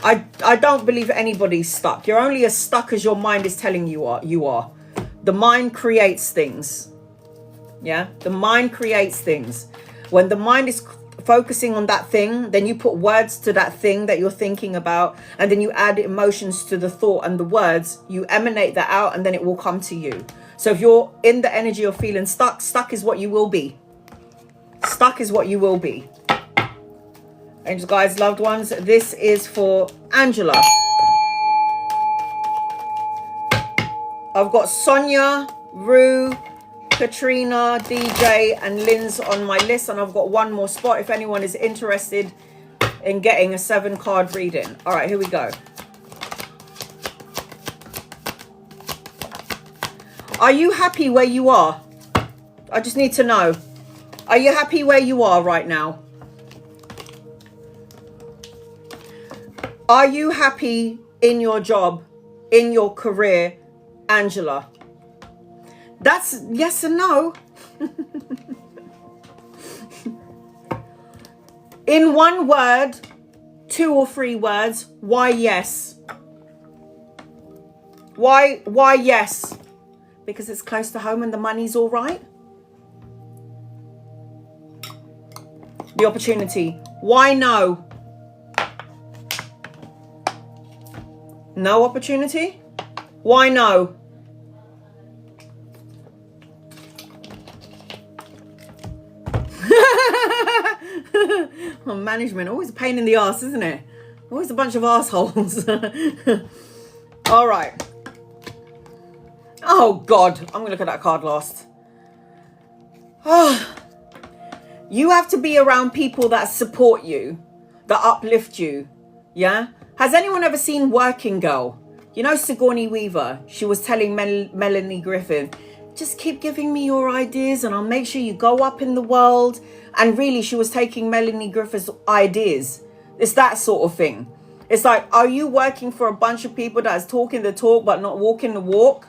I don't believe anybody's stuck. You're only as stuck as your mind is telling you are. The mind creates things. Yeah, the mind creates things. When the mind is focusing on that thing, then you put words to that thing that you're thinking about, and then you add emotions to the thought and the words. You emanate that out, and then it will come to you. So if you're in the energy of feeling stuck, stuck is what you will be. Stuck is what you will be. Angels, guides, loved ones, this is for Angela. I've got Sonia, Rue, Katrina, DJ, and Lynn's on my list, and I've got one more spot if anyone is interested in getting a 7-card reading. All right, here we go. Are you happy where you are? I just need to know. Are you happy where you are right now? Are you happy in your job, in your career, Angela? That's yes and no. In one word, 2 or 3 words, why yes? Why yes? Because it's close to home and the money's all right. The opportunity. Why no? No opportunity? Why no? Oh, management, always a pain in the ass, isn't it? Always a bunch of assholes. All right. Oh, God. I'm going to look at that card last. Oh. You have to be around people that support you, that uplift you. Yeah? Has anyone ever seen Working Girl? You know Sigourney Weaver? She was telling Melanie Griffith, just keep giving me your ideas and I'll make sure you go up in the world. And really, she was taking Melanie Griffith's ideas. It's that sort of thing. It's like, are you working for a bunch of people that's talking the talk but not walking the walk?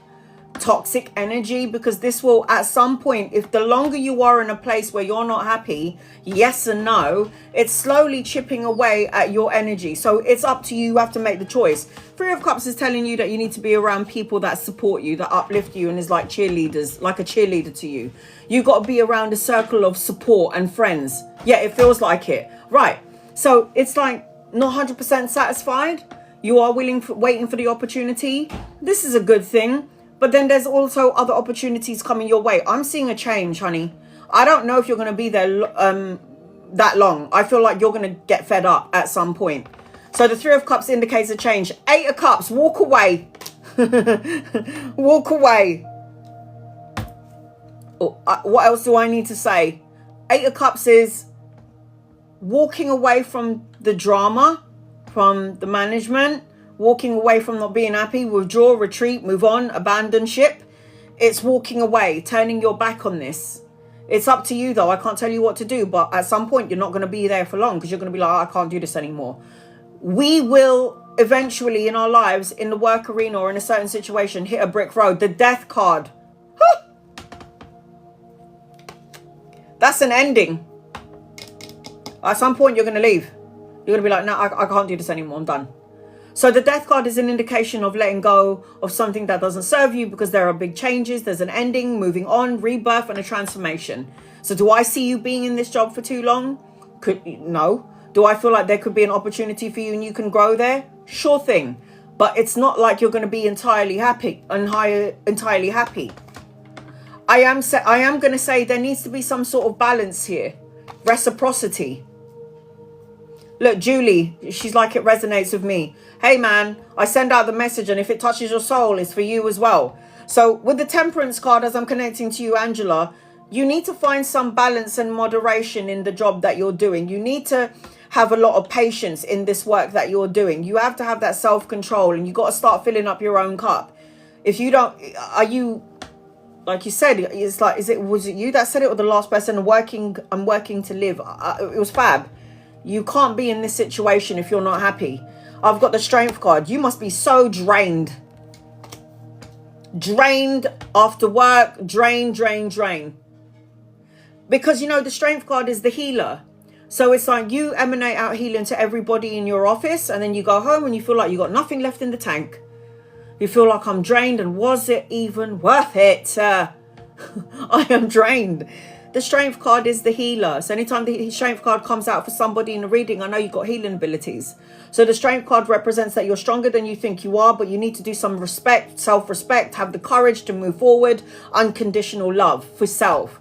Toxic energy, because this will, at some point, if the longer you are in a place where you're not happy, yes and no, it's slowly chipping away at your energy. So it's up to you. You have to make the choice. 3 of Cups is telling you that you need to be around people that support you, that uplift you, and is like cheerleaders, like a cheerleader to you. You got to be around a circle of support and friends. Yeah, it feels like it. Right. So it's like not 100% satisfied. You are waiting for the opportunity. This is a good thing. But then there's also other opportunities coming your way. I'm seeing a change, honey. I don't know if you're going to be there that long. I feel like you're going to get fed up at some point. So the 3 of Cups indicates a change. 8 of Cups, walk away. Walk away. Oh, what else do I need to say? 8 of Cups is walking away from the drama, from the management. Walking away from not being happy, withdraw, retreat, move on, abandon ship. It's walking away, turning your back on this. It's up to you though. I can't tell you what to do, but at some point you're not going to be there for long because you're going to be like, oh, I can't do this anymore. We will eventually in our lives, in the work arena or in a certain situation, hit a brick road. The Death card. Huh. That's an ending. At some point you're going to leave. You're going to be like, no, I can't do this anymore. I'm done. So the Death card is an indication of letting go of something that doesn't serve you because there are big changes. There's an ending, moving on, rebirth, and a transformation. So do I see you being in this job for too long? No. Do I feel like there could be an opportunity for you and you can grow there? Sure thing. But it's not like you're going to be entirely happy. I am going to say there needs to be some sort of balance here. Reciprocity. Look, Julie, she's like, it resonates with me. Hey, man, I send out the message and if it touches your soul, it's for you as well. So with the Temperance card, as I'm connecting to you, Angela, you need to find some balance and moderation in the job that you're doing. You need to have a lot of patience in this work that you're doing. You have to have that self-control and you got to start filling up your own cup. If you don't, are you, like you said, it's like, was it you that said it or the last person? I'm working to live. It was Fab. You can't be in this situation if you're not happy. I've got the Strength card. You must be so drained. Drained after work. Drain. Because, you know, the Strength card is the healer. So it's like you emanate out healing to everybody in your office. And then you go home and you feel like you got nothing left in the tank. You feel like I'm drained. And was it even worth it? I am drained. The Strength card is the healer. So anytime the Strength card comes out for somebody in a reading, I know you've got healing abilities. So the Strength card represents that you're stronger than you think you are, but you need to do some respect, self-respect, have the courage to move forward, unconditional love for self,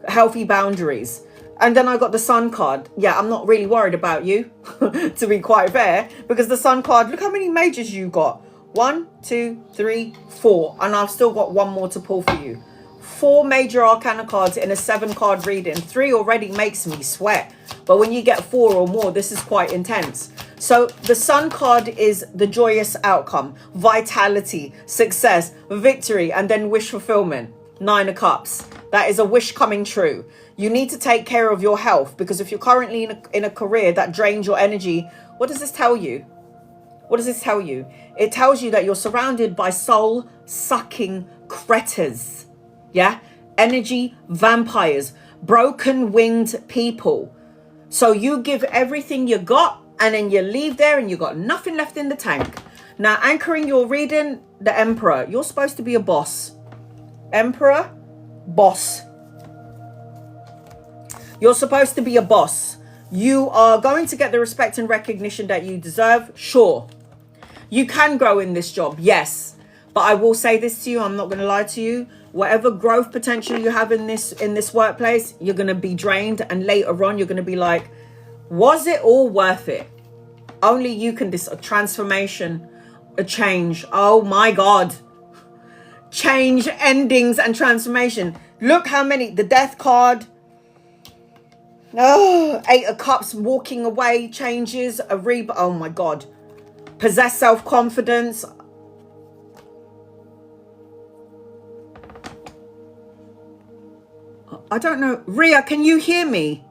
healthy boundaries. And then I got the Sun card. Yeah, I'm not really worried about you, to be quite fair, because the Sun card, look how many majors you got. 1, 2, 3, 4. And I've still got one more to pull for you. 4 major arcana cards in a 7-card reading. 3 already makes me sweat. But when you get 4 or more, this is quite intense. So the Sun card is the joyous outcome, vitality, success, victory, and then wish fulfillment. 9 of Cups. That is a wish coming true. You need to take care of your health because if you're currently in a career that drains your energy, what does this tell you? What does this tell you? It tells you that you're surrounded by soul-sucking cretters. Yeah, energy vampires, broken winged people. So you give everything you got and then you leave there and you got nothing left in the tank. Now, anchoring your reading, the Emperor. You're supposed to be a boss. Emperor, boss. You're supposed to be a boss. You are going to get the respect and recognition that you deserve. Sure. You can grow in this job. Yes. But I will say this to you. I'm not going to lie to you. Whatever growth potential you have in this workplace, you're going to be drained. And later on, you're going to be like, was it all worth it? Only you can a transformation, a change. Oh my God. Change, endings, and transformation. Look how many, the death card. Oh, 8 of Cups, walking away, changes, a rebirth. Oh my God. Possess self-confidence. I don't know. Ria, can you hear me?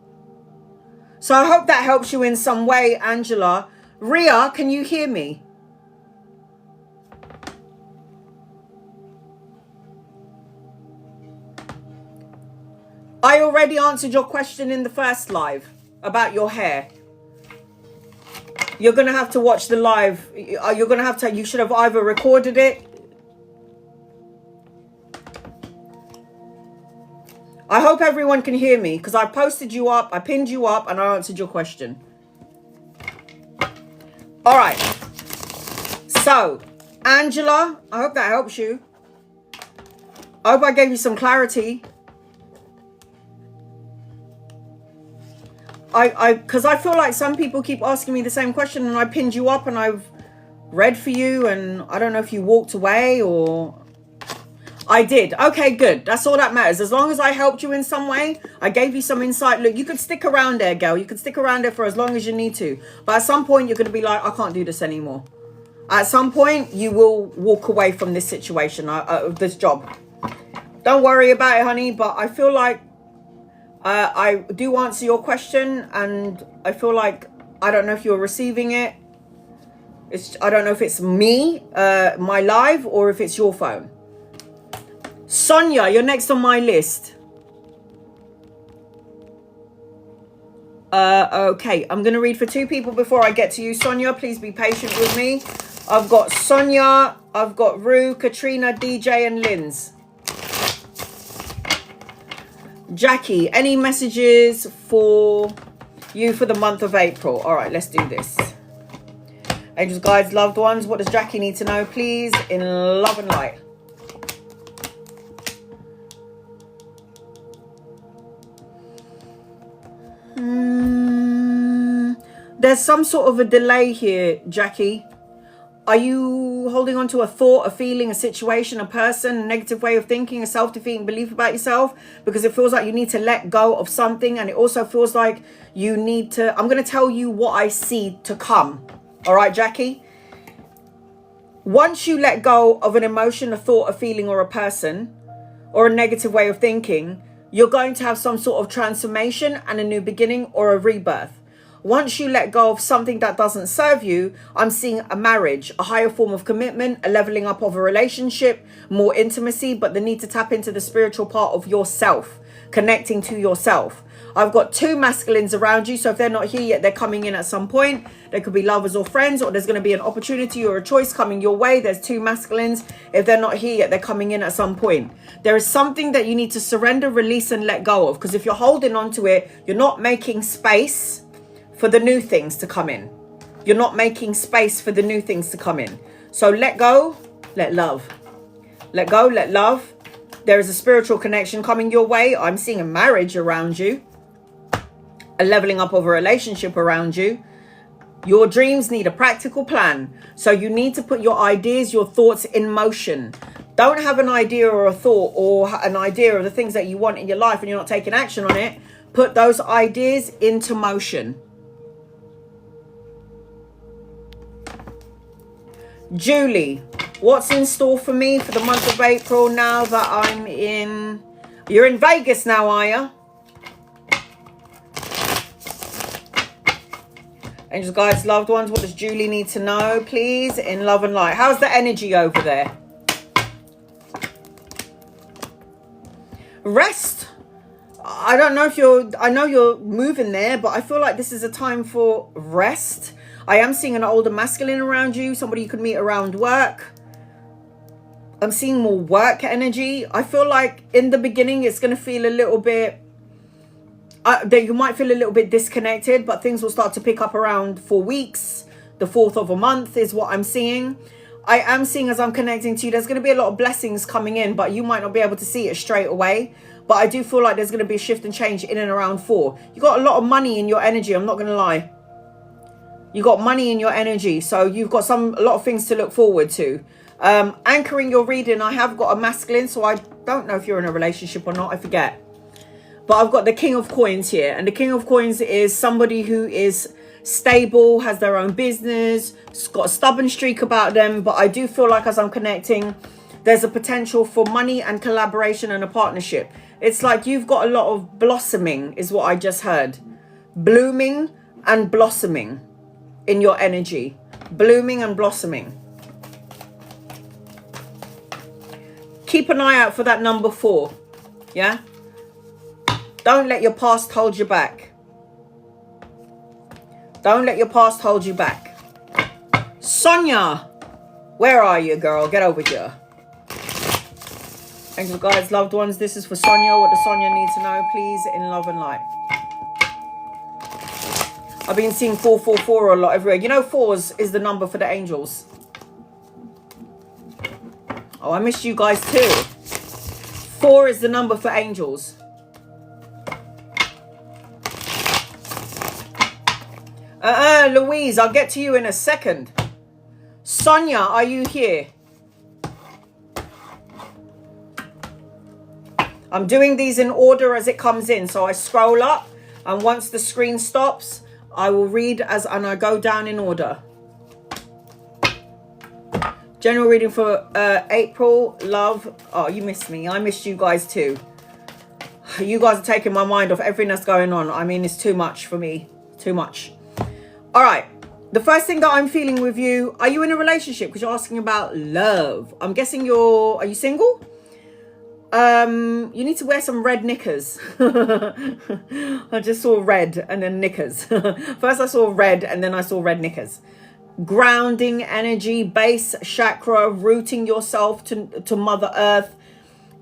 So I hope that helps you in some way, Angela. Ria, can you hear me? I already answered your question in the first live about your hair. You're going to have to watch the live. You're going to have to, you should have either recorded it. I hope everyone can hear me because I posted you up, I pinned you up, and I answered your question. All right. So, Angela, I hope that helps you. I hope I gave you some clarity. Because I feel like some people keep asking me the same question, and I pinned you up and I've read for you, and I don't know if you walked away or... I did. Okay, good. That's all that matters. As long as I helped you in some way, I gave you some insight. Look, you could stick around there, girl. You could stick around there for as long as you need to. But at some point, you're going to be like, I can't do this anymore. At some point, you will walk away from this situation, this job. Don't worry about it, honey. But I feel like I do answer your question. And I feel like, I don't know if you're receiving it. I don't know if it's me, my live, or if it's your phone. Sonia, you're next on my list. Okay, I'm going to read for 2 people before I get to you, Sonia. Please be patient with me. I've got Sonia, I've got Rue, Katrina, DJ, and Linz. Jackie, any messages for you for the month of April? All right, let's do this. Angels, guides, loved ones, what does Jackie need to know, please, in love and light? There's some sort of a delay here, Jackie. Are you holding on to a thought, a feeling, a situation, a person, a negative way of thinking, a self-defeating belief about yourself? Because it feels like you need to let go of something, and it also feels like you need to... I'm going to tell you what I see to come. All right, Jackie? Once you let go of an emotion, a thought, a feeling, or a person, or a negative way of thinking, you're going to have some sort of transformation and a new beginning or a rebirth. Once you let go of something that doesn't serve you, I'm seeing a marriage, a higher form of commitment, a leveling up of a relationship, more intimacy, but the need to tap into the spiritual part of yourself, connecting to yourself. I've got 2 masculines around you, so if they're not here yet, they're coming in at some point. They could be lovers or friends, or there's going to be an opportunity or a choice coming your way. There's 2 masculines. If they're not here yet, they're coming in at some point. There is something that you need to surrender, release, and let go of, because if you're holding on to it, you're not making space for the new things to come in. You're not making space for the new things to come in. So let go, let love. Let go, let love. There is a spiritual connection coming your way. I'm seeing a marriage around you. A leveling up of a relationship around you. Your dreams need a practical plan. So you need to put your ideas, your thoughts in motion. Don't have an idea or a thought or an idea of the things that you want in your life and you're not taking action on it. Put those ideas into motion. Julie, what's in store for me for the month of April now that I'm in... You're in Vegas now, are you? Angels, guides, loved ones, what does Julie need to know, please, in love and light? How's the energy over there? Rest. I don't know if you're, I know you're moving there, but I feel like this is a time for rest. I am seeing an older masculine around you, somebody you could meet around work. I'm seeing more work energy. I feel like in the beginning, it's going to feel a little bit, that you might feel a little bit disconnected, but things will start to pick up around 4 weeks. The 4th of a month is what I'm seeing. I am seeing as I'm connecting to you, there's going to be a lot of blessings coming in, but you might not be able to see it straight away. But I do feel like there's going to be a shift and change in and around 4. You got a lot of money in your energy. I'm not going to lie. You got money in your energy. So you've got a lot of things to look forward to. Anchoring your reading, I have got a masculine. So I don't know if you're in a relationship or not. I forget. But I've got the King of Coins here. And the King of Coins is somebody who is stable, has their own business, it's got a stubborn streak about them. But I do feel like as I'm connecting, there's a potential for money and collaboration and a partnership. It's like you've got a lot of blossoming is what I just heard. Blooming and blossoming in your energy. Blooming and blossoming. Keep an eye out for that number 4. Yeah? Don't let your past hold you back. Don't let your past hold you back. Sonia, where are you, girl? Get over here. Angel guides, loved ones, this is for Sonia. What does Sonia need to know, please, in love and light? I've been seeing 444 a lot everywhere. You know, 4s is the number for the angels. Oh, I missed you guys too. 4 is the number for angels. Louise, I'll get to you in a second. Sonia, are you here? I'm doing these in order as it comes in. So I scroll up, and once the screen stops, I will read and I go down in order. General reading for April, love. Oh, you missed me. I missed you guys too. You guys are taking my mind off everything that's going on. I mean, it's too much for me. Too much. All right. The first thing that I'm feeling with you, are you in a relationship? Because you're asking about love. I'm guessing are you single? You need to wear some red knickers. I just saw red and then knickers. First I saw red and then I saw red knickers. Grounding energy, base chakra, rooting yourself to Mother Earth.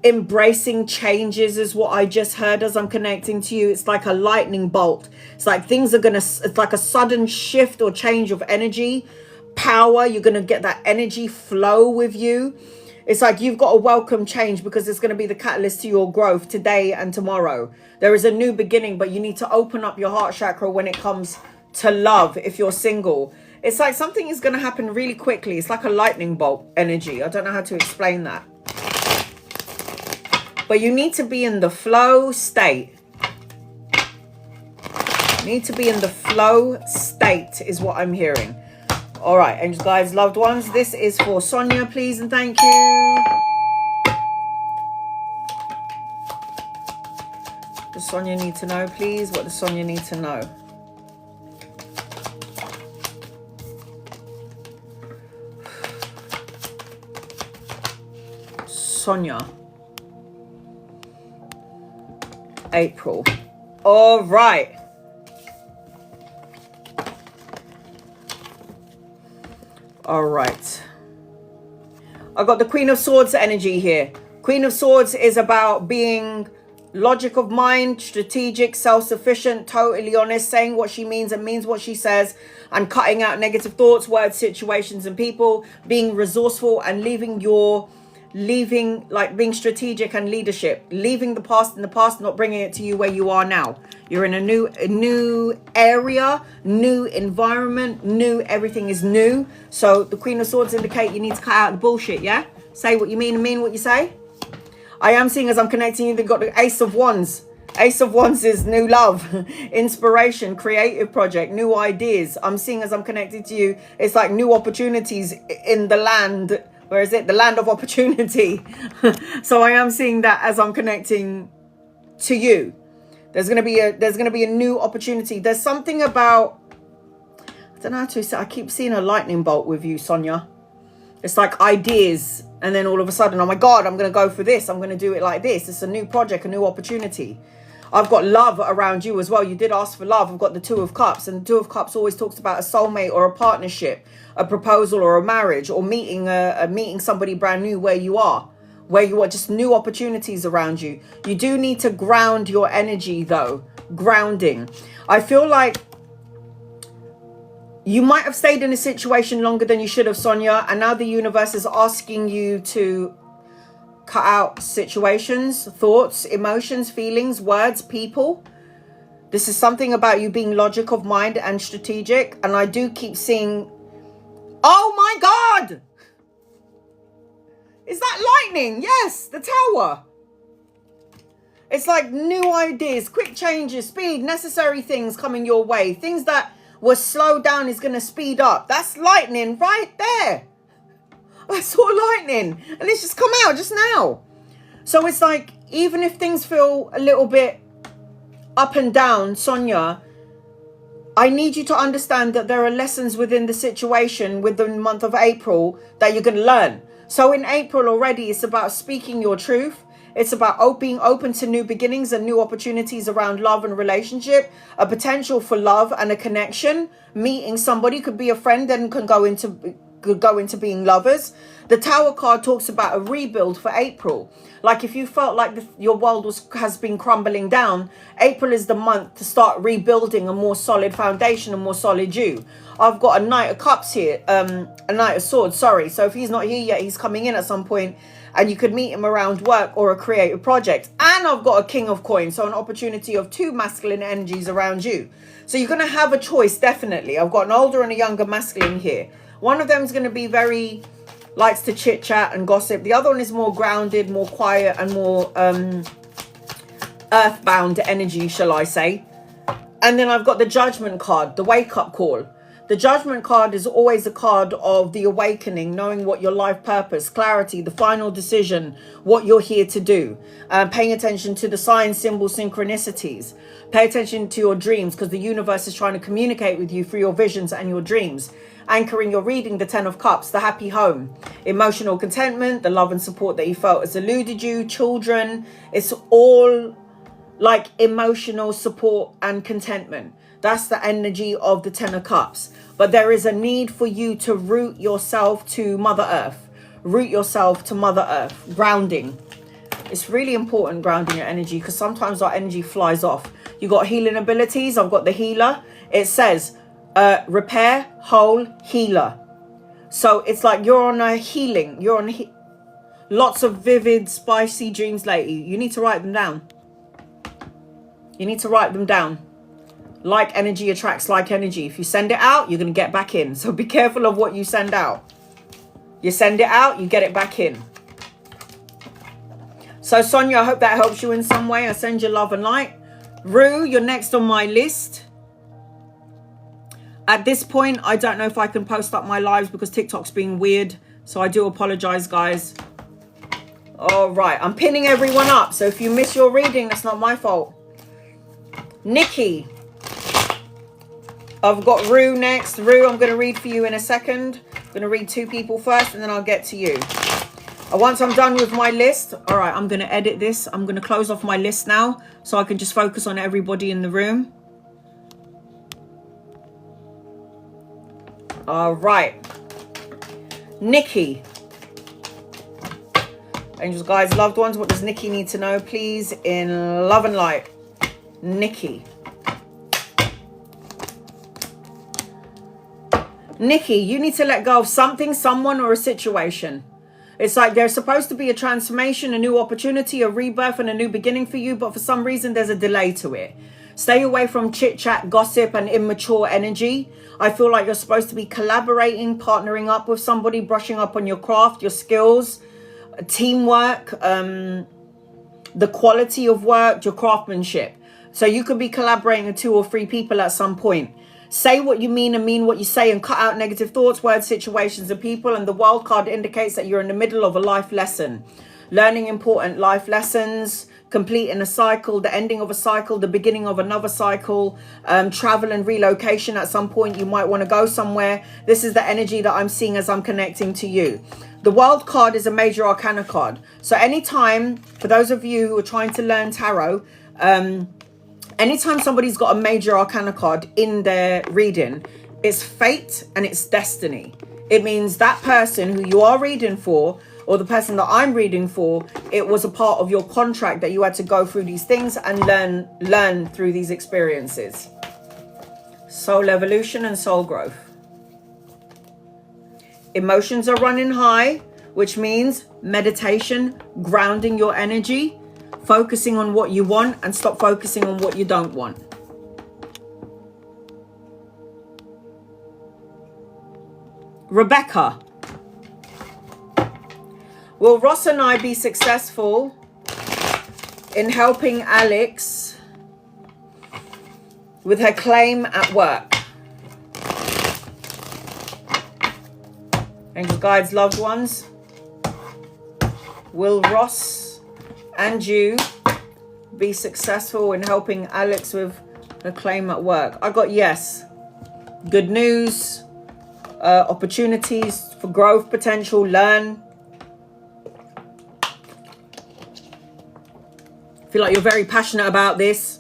Embracing changes is what I just heard as I'm connecting to you. It's like a lightning bolt. It's like it's like a sudden shift or change of energy. Power, you're going to get that energy flow with you. It's like you've got to welcome change because it's going to be the catalyst to your growth today and tomorrow. There is a new beginning, but you need to open up your heart chakra when it comes to love if you're single. It's like something is going to happen really quickly. It's like a lightning bolt energy. I don't know how to explain that. But you need to be in the flow state. You need to be in the flow state is what I'm hearing. All right, angels, guides, loved ones. This is for Sonia, please and thank you. What does Sonia need to know, please? What does Sonia need to know? Sonia. April. All right. All right. I got the Queen of Swords energy here. Queen of Swords is about being logic of mind, strategic, self-sufficient, totally honest, saying what she means and means what she says, and cutting out negative thoughts, words, situations, and people, being resourceful and being strategic and leadership, leaving the past in the past, not bringing it to you where you are now. You're in a new area, new environment, everything is new. So the Queen of Swords indicate you need to cut out the bullshit, yeah? Say what you mean and mean what you say. I am seeing as I'm connecting you, they've got the Ace of Wands. Ace of Wands is new love, inspiration, creative project, new ideas. I'm seeing as I'm connected to you, it's like new opportunities in the land. Where is it? The land of opportunity. So I am seeing that as I'm connecting to you. There's gonna be a new opportunity. There's something about, I don't know how to say. I keep seeing a lightning bolt with you, Sonia. It's like ideas And then all of a sudden, oh my God, I'm going to go for this. I'm going to do it like this. It's a new project, a new opportunity. I've got love around you as well. You did ask for love. I've got the Two of Cups. And the Two of Cups always talks about a soulmate or a partnership, a proposal or a marriage, or meeting somebody brand new where you are. Just new opportunities around you. You do need to ground your energy though. Grounding. I feel like you might have stayed in a situation longer than you should have, Sonia. And now the universe is asking you to cut out situations, thoughts, emotions, feelings, words, people. This is something about you being logic of mind and strategic. And I do keep seeing, oh my God! Is that lightning? Yes, the Tower. It's like new ideas, quick changes, speed, necessary things coming your way. Things that were slowed down is going to speed up. That's lightning right there. I saw lightning and it's just come out just now. So it's like, even if things feel a little bit up and down, Sonia, I need you to understand that there are lessons within the situation within the month of April that you're going to learn. So in April already, it's about speaking your truth. It's about being open to new beginnings and new opportunities around love and relationship, a potential for love and a connection. Meeting somebody, could be a friend and could go into being lovers. The Tower card talks about a rebuild for April. Like if you felt like your world has been crumbling down, April is the month to start rebuilding a more solid foundation, a more solid you. I've got a Knight of Cups here, a Knight of Swords, sorry. So if he's not here yet, he's coming in at some point. And you could meet him around work or a creative project. And I've got a King of Coins, so an opportunity of two masculine energies around you. So you're going to have a choice, definitely. I've got an older and a younger masculine here. One of them is going to be likes to chit chat and gossip. The other one is more grounded, more quiet and more earthbound energy, shall I say. And then I've got the Judgment card, the wake up call. The Judgment card is always a card of the awakening, knowing what your life purpose, clarity, the final decision, what you're here to do. Paying attention to the signs, symbols, synchronicities. Pay attention to your dreams, because the universe is trying to communicate with you through your visions and your dreams. Anchoring your reading, the Ten of Cups, the happy home. Emotional contentment, the love and support that you felt has eluded you. Children, it's all like emotional support and contentment. That's the energy of the Ten of Cups. But there is a need for you to root yourself to Mother Earth. Root yourself to Mother Earth. Grounding. It's really important, grounding your energy, because sometimes our energy flies off. You got healing abilities. I've got the healer. It says repair, whole, healer. So it's like you're on a healing. You're on lots of vivid, spicy dreams lately. You need to write them down. You need to write them down. Like energy attracts like energy. If you send it out, you're going to get back in. So be careful of what you send out. You send it out, you get it back in. So Sonia, I hope that helps you in some way. I send you love and light. Rue, you're next on my list. At this point, I don't know if I can post up my lives because TikTok's being weird. So I do apologize, guys. All right, I'm pinning everyone up. So if you miss your reading, that's not my fault. Nikki. I've got Rue next. Rue, I'm going to read for you in a second. I'm going to read two people first and then I'll get to you. Once I'm done with my list, all right, I'm going to edit this. I'm going to close off my list now so I can just focus on everybody in the room. All right. Nikki. Angels, guides, loved ones, what does Nikki need to know, please, in love and light? Nikki. Nikki, you need to let go of something, someone, or a situation. It's like there's supposed to be a transformation, a new opportunity, a rebirth, and a new beginning for you, but for some reason there's a delay to it. Stay away from chit-chat, gossip, and immature energy. I feel like you're supposed to be collaborating, partnering up with somebody, brushing up on your craft, your skills, teamwork, the quality of work, your craftsmanship. So you could be collaborating with 2 or 3 people at some point. Say what you mean and mean what you say, and cut out negative thoughts, words, situations, and people. And the wild card indicates that you're in the middle of a life lesson. Learning important life lessons, completing a cycle, the ending of a cycle, the beginning of another cycle, travel and relocation. At some point, you might want to go somewhere. This is the energy that I'm seeing as I'm connecting to you. The World card is a major arcana card. So anytime, for those of you who are trying to learn tarot, anytime somebody's got a major arcana card in their reading, it's fate and it's destiny. It means that person who you are reading for, or the person that I'm reading for, it was a part of your contract that you had to go through these things and learn through these experiences. Soul evolution and soul growth. Emotions are running high, which means meditation, grounding your energy, focusing on what you want and stop focusing on what you don't want. Rebecca. Will Ross and I be successful in helping Alex with her claim at work? Angels, guides, loved ones. Will Ross and you be successful in helping Alex with her claim at work? I got yes. Good news. Opportunities for growth, potential, learn. Feel like you're very passionate about this.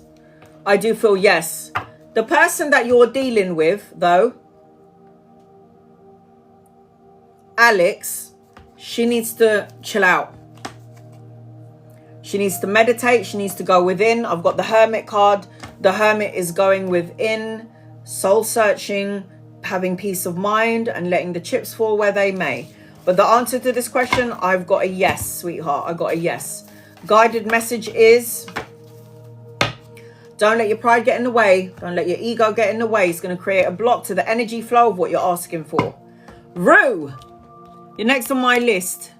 I do feel yes. The person that you're dealing with, though, Alex, she needs to chill out. She needs to meditate. She needs to go within. I've got the Hermit card. The Hermit is going within, soul searching, having peace of mind and letting the chips fall where they may. But the answer to this question, I've got a yes, sweetheart. I got a yes. Guided message is, don't let your pride get in the way. Don't let your ego get in the way. It's going to create a block to the energy flow of what you're asking for. Rue, you're next on my list.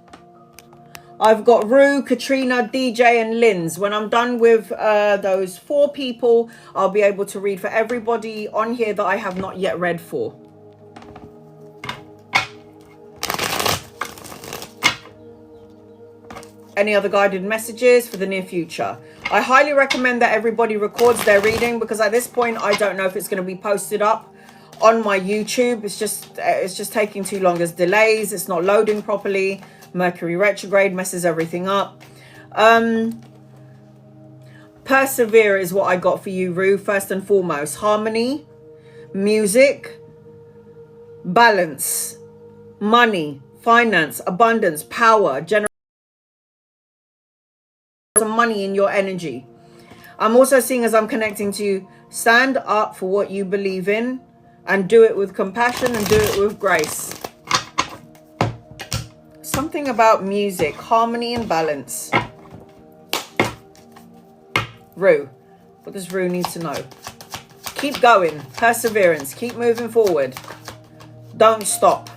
I've got Rue, Katrina, DJ and Linz. When I'm done with those 4 people, I'll be able to read for everybody on here that I have not yet read for. Any other guided messages for the near future? I highly recommend that everybody records their reading, because at this point, I don't know if it's going to be posted up on my YouTube. It's just taking too long. There's delays. It's not loading properly. Mercury retrograde messes everything up. Persevere is what I got for you, Rue. First and foremost, harmony, music, balance, money, finance, abundance, power, generation, some money in your energy. I'm also seeing, as I'm connecting to, stand up for what you believe in and do it with compassion and do it with grace. Something about music, harmony and balance. Rue, what does Rue need to know? Keep going, perseverance, keep moving forward. Don't stop.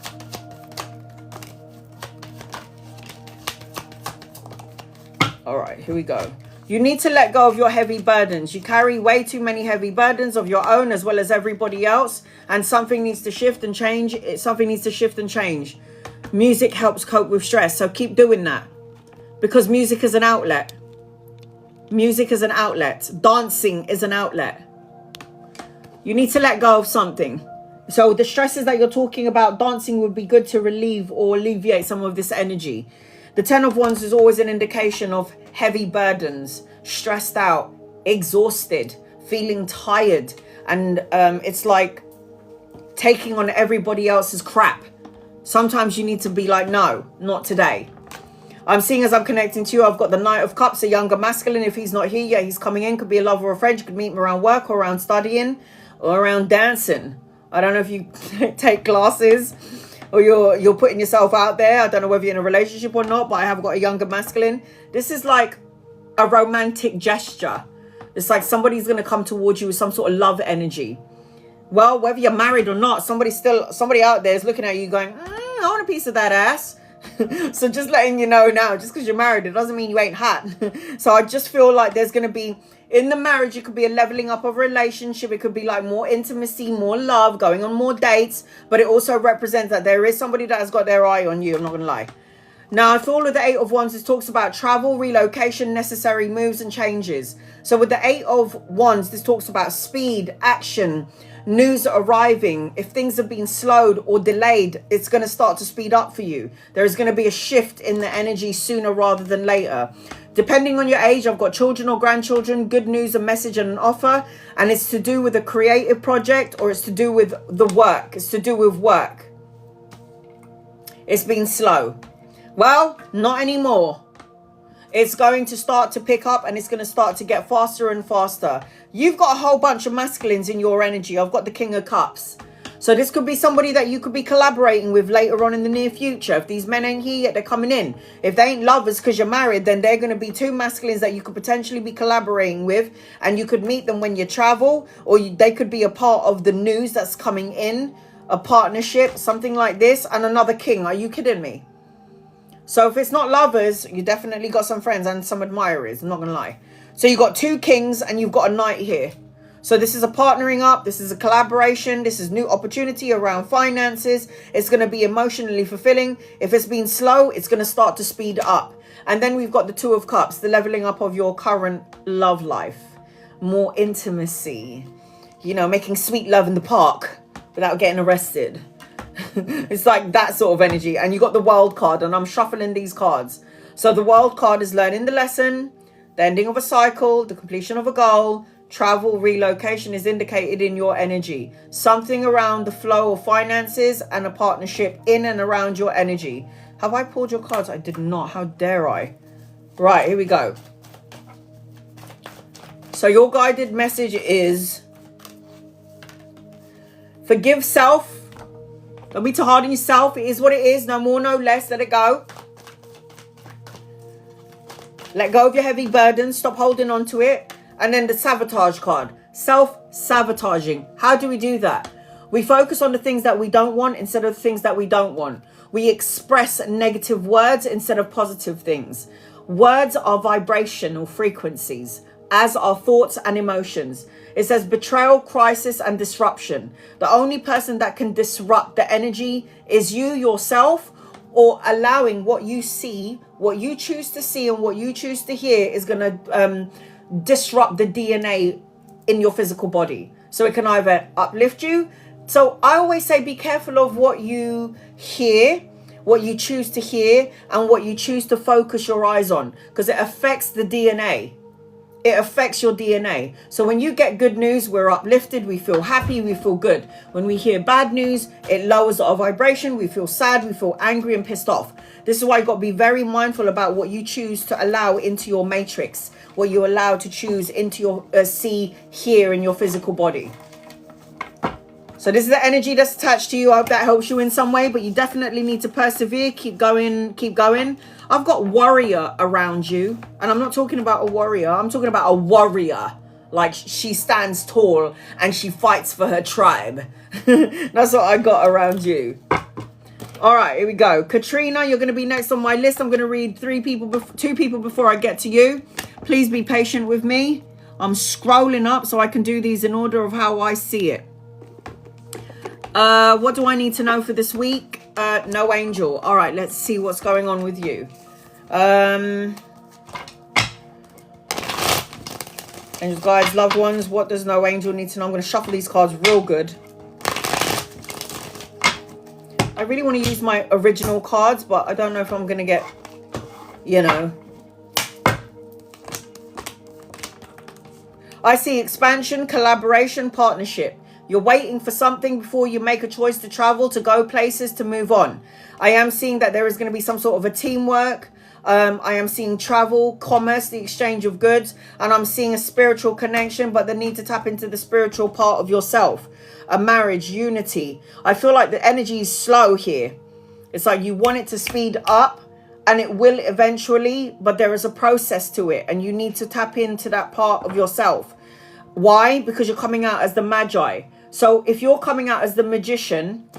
All right, here we go. You need to let go of your heavy burdens. You carry way too many heavy burdens of your own as well as everybody else. And something needs to shift and change. Something needs to shift and change. Music helps cope with stress. So keep doing that. Because music is an outlet. Music is an outlet. Dancing is an outlet. You need to let go of something. So the stresses that you're talking about, dancing would be good to relieve or alleviate some of this energy. The 10 of Wands is always an indication of heavy burdens, stressed out, exhausted, feeling tired. And it's like taking on everybody else's crap. Sometimes you need to be like, no, not today. I'm seeing, as I'm connecting to you, I've got the Knight of Cups, a younger masculine. If he's not here yet, he's coming in. Could be a lover or a friend. You could meet him around work or around studying or around dancing. I don't know if you take classes or you're putting yourself out there. I don't know whether you're in a relationship or not, but I have got a younger masculine. This is like a romantic gesture. It's like somebody's going to come towards you with some sort of love energy. Well, whether you're married or not, somebody out there is looking at you going, I want a piece of that ass. So just letting you know now, just because you're married, it doesn't mean you ain't hot. So I just feel like there's going to be, in the marriage, it could be a leveling up of a relationship. It could be like more intimacy, more love, going on more dates. But it also represents that there is somebody that has got their eye on you. I'm not going to lie. Now, for all of the Eight of Wands, it talks about travel, relocation, necessary moves and changes. So with the Eight of Wands, this talks about speed, action, news arriving. If things have been slowed or delayed, it's going to start to speed up for you. There is going to be a shift in the energy sooner rather than later. Depending on your age, I've got children or grandchildren, good news, a message and an offer. And it's to do with a creative project, or it's to do with the work. It's to do with work. It's been slow. Well, not anymore. It's going to start to pick up, and it's going to start to get faster and faster. You've got a whole bunch of masculines in your energy. I've got the King of Cups. So this could be somebody that you could be collaborating with later on in the near future. If these men ain't here yet, they're coming in. If they ain't lovers because you're married, then they're going to be two masculines that you could potentially be collaborating with. And you could meet them when you travel, or they could be a part of the news that's coming in, a partnership, something like this. And another king. Are you kidding me? So if it's not lovers, you definitely got some friends and some admirers. I'm not going to lie. So you've got two kings and you've got a knight here. So this is a partnering up. This is a collaboration. This is new opportunity around finances. It's going to be emotionally fulfilling. If it's been slow, it's going to start to speed up. And then we've got the Two of Cups, the leveling up of your current love life. More intimacy. You know, making sweet love in the park without getting arrested. It's like that sort of energy. And you got the World card, and I'm shuffling these cards. So the World card is learning the lesson, the ending of a cycle, the completion of a goal. Travel, relocation is indicated in your energy. Something around the flow of finances and a partnership in and around your energy. Have I pulled your cards? I did not. How dare I? Right, here we go. So your guided message is forgive self. Don't be too hard on yourself. It is what it is. No more, no less. Let it go. Let go of your heavy burdens. Stop holding on to it. And then the sabotage card. Self-sabotaging. How do we do that? We focus on the things that we don't want instead of the things that we don't want. We express negative words instead of positive things. Words are vibrational frequencies, as are thoughts and emotions. It says betrayal, crisis, and disruption. The only person that can disrupt the energy is you yourself, or allowing what you see, what you choose to see and what you choose to hear is going to disrupt the DNA in your physical body. So it can either uplift you. So I always say be careful of what you hear, what you choose to hear, and what you choose to focus your eyes on, because it affects the DNA. It affects your DNA. So when you get good news, we're uplifted, we feel happy, we feel good. When we hear bad news, it lowers our vibration, we feel sad, we feel angry and pissed off. This is why you've got to be very mindful about what you choose to allow into your matrix, what you allow to choose into your see, hear in your physical body. So this is the energy that's attached to you. I hope that helps you in some way, but you definitely need to persevere. Keep going, keep going. I've got warrior around you, and I'm not talking about a warrior. I'm talking about a warrior. Like she stands tall and she fights for her tribe. That's what I got around you. All right, here we go. Katrina, you're going to be next on my list. I'm going to read two people before I get to you. Please be patient with me. I'm scrolling up so I can do these in order of how I see it. What do I need to know for this week? No angel. All right, let's see what's going on with you. Angels, guides, loved ones, what does no angel need to know? I'm going to shuffle these cards real good. I really want to use my original cards, but I don't know if I'm going to get, you know. I see expansion, collaboration, partnership. You're waiting for something before you make a choice to travel, to go places, to move on. I am seeing that there is going to be some sort of a teamwork. I am seeing travel, commerce, the exchange of goods, and I'm seeing a spiritual connection, but the need to tap into the spiritual part of yourself. A marriage, unity. I feel like the energy is slow here. It's like you want it to speed up, and it will eventually, but there is a process to it, and you need to tap into that part of yourself. Why? Because you're coming out as the Magi. So if you're coming out as the magician,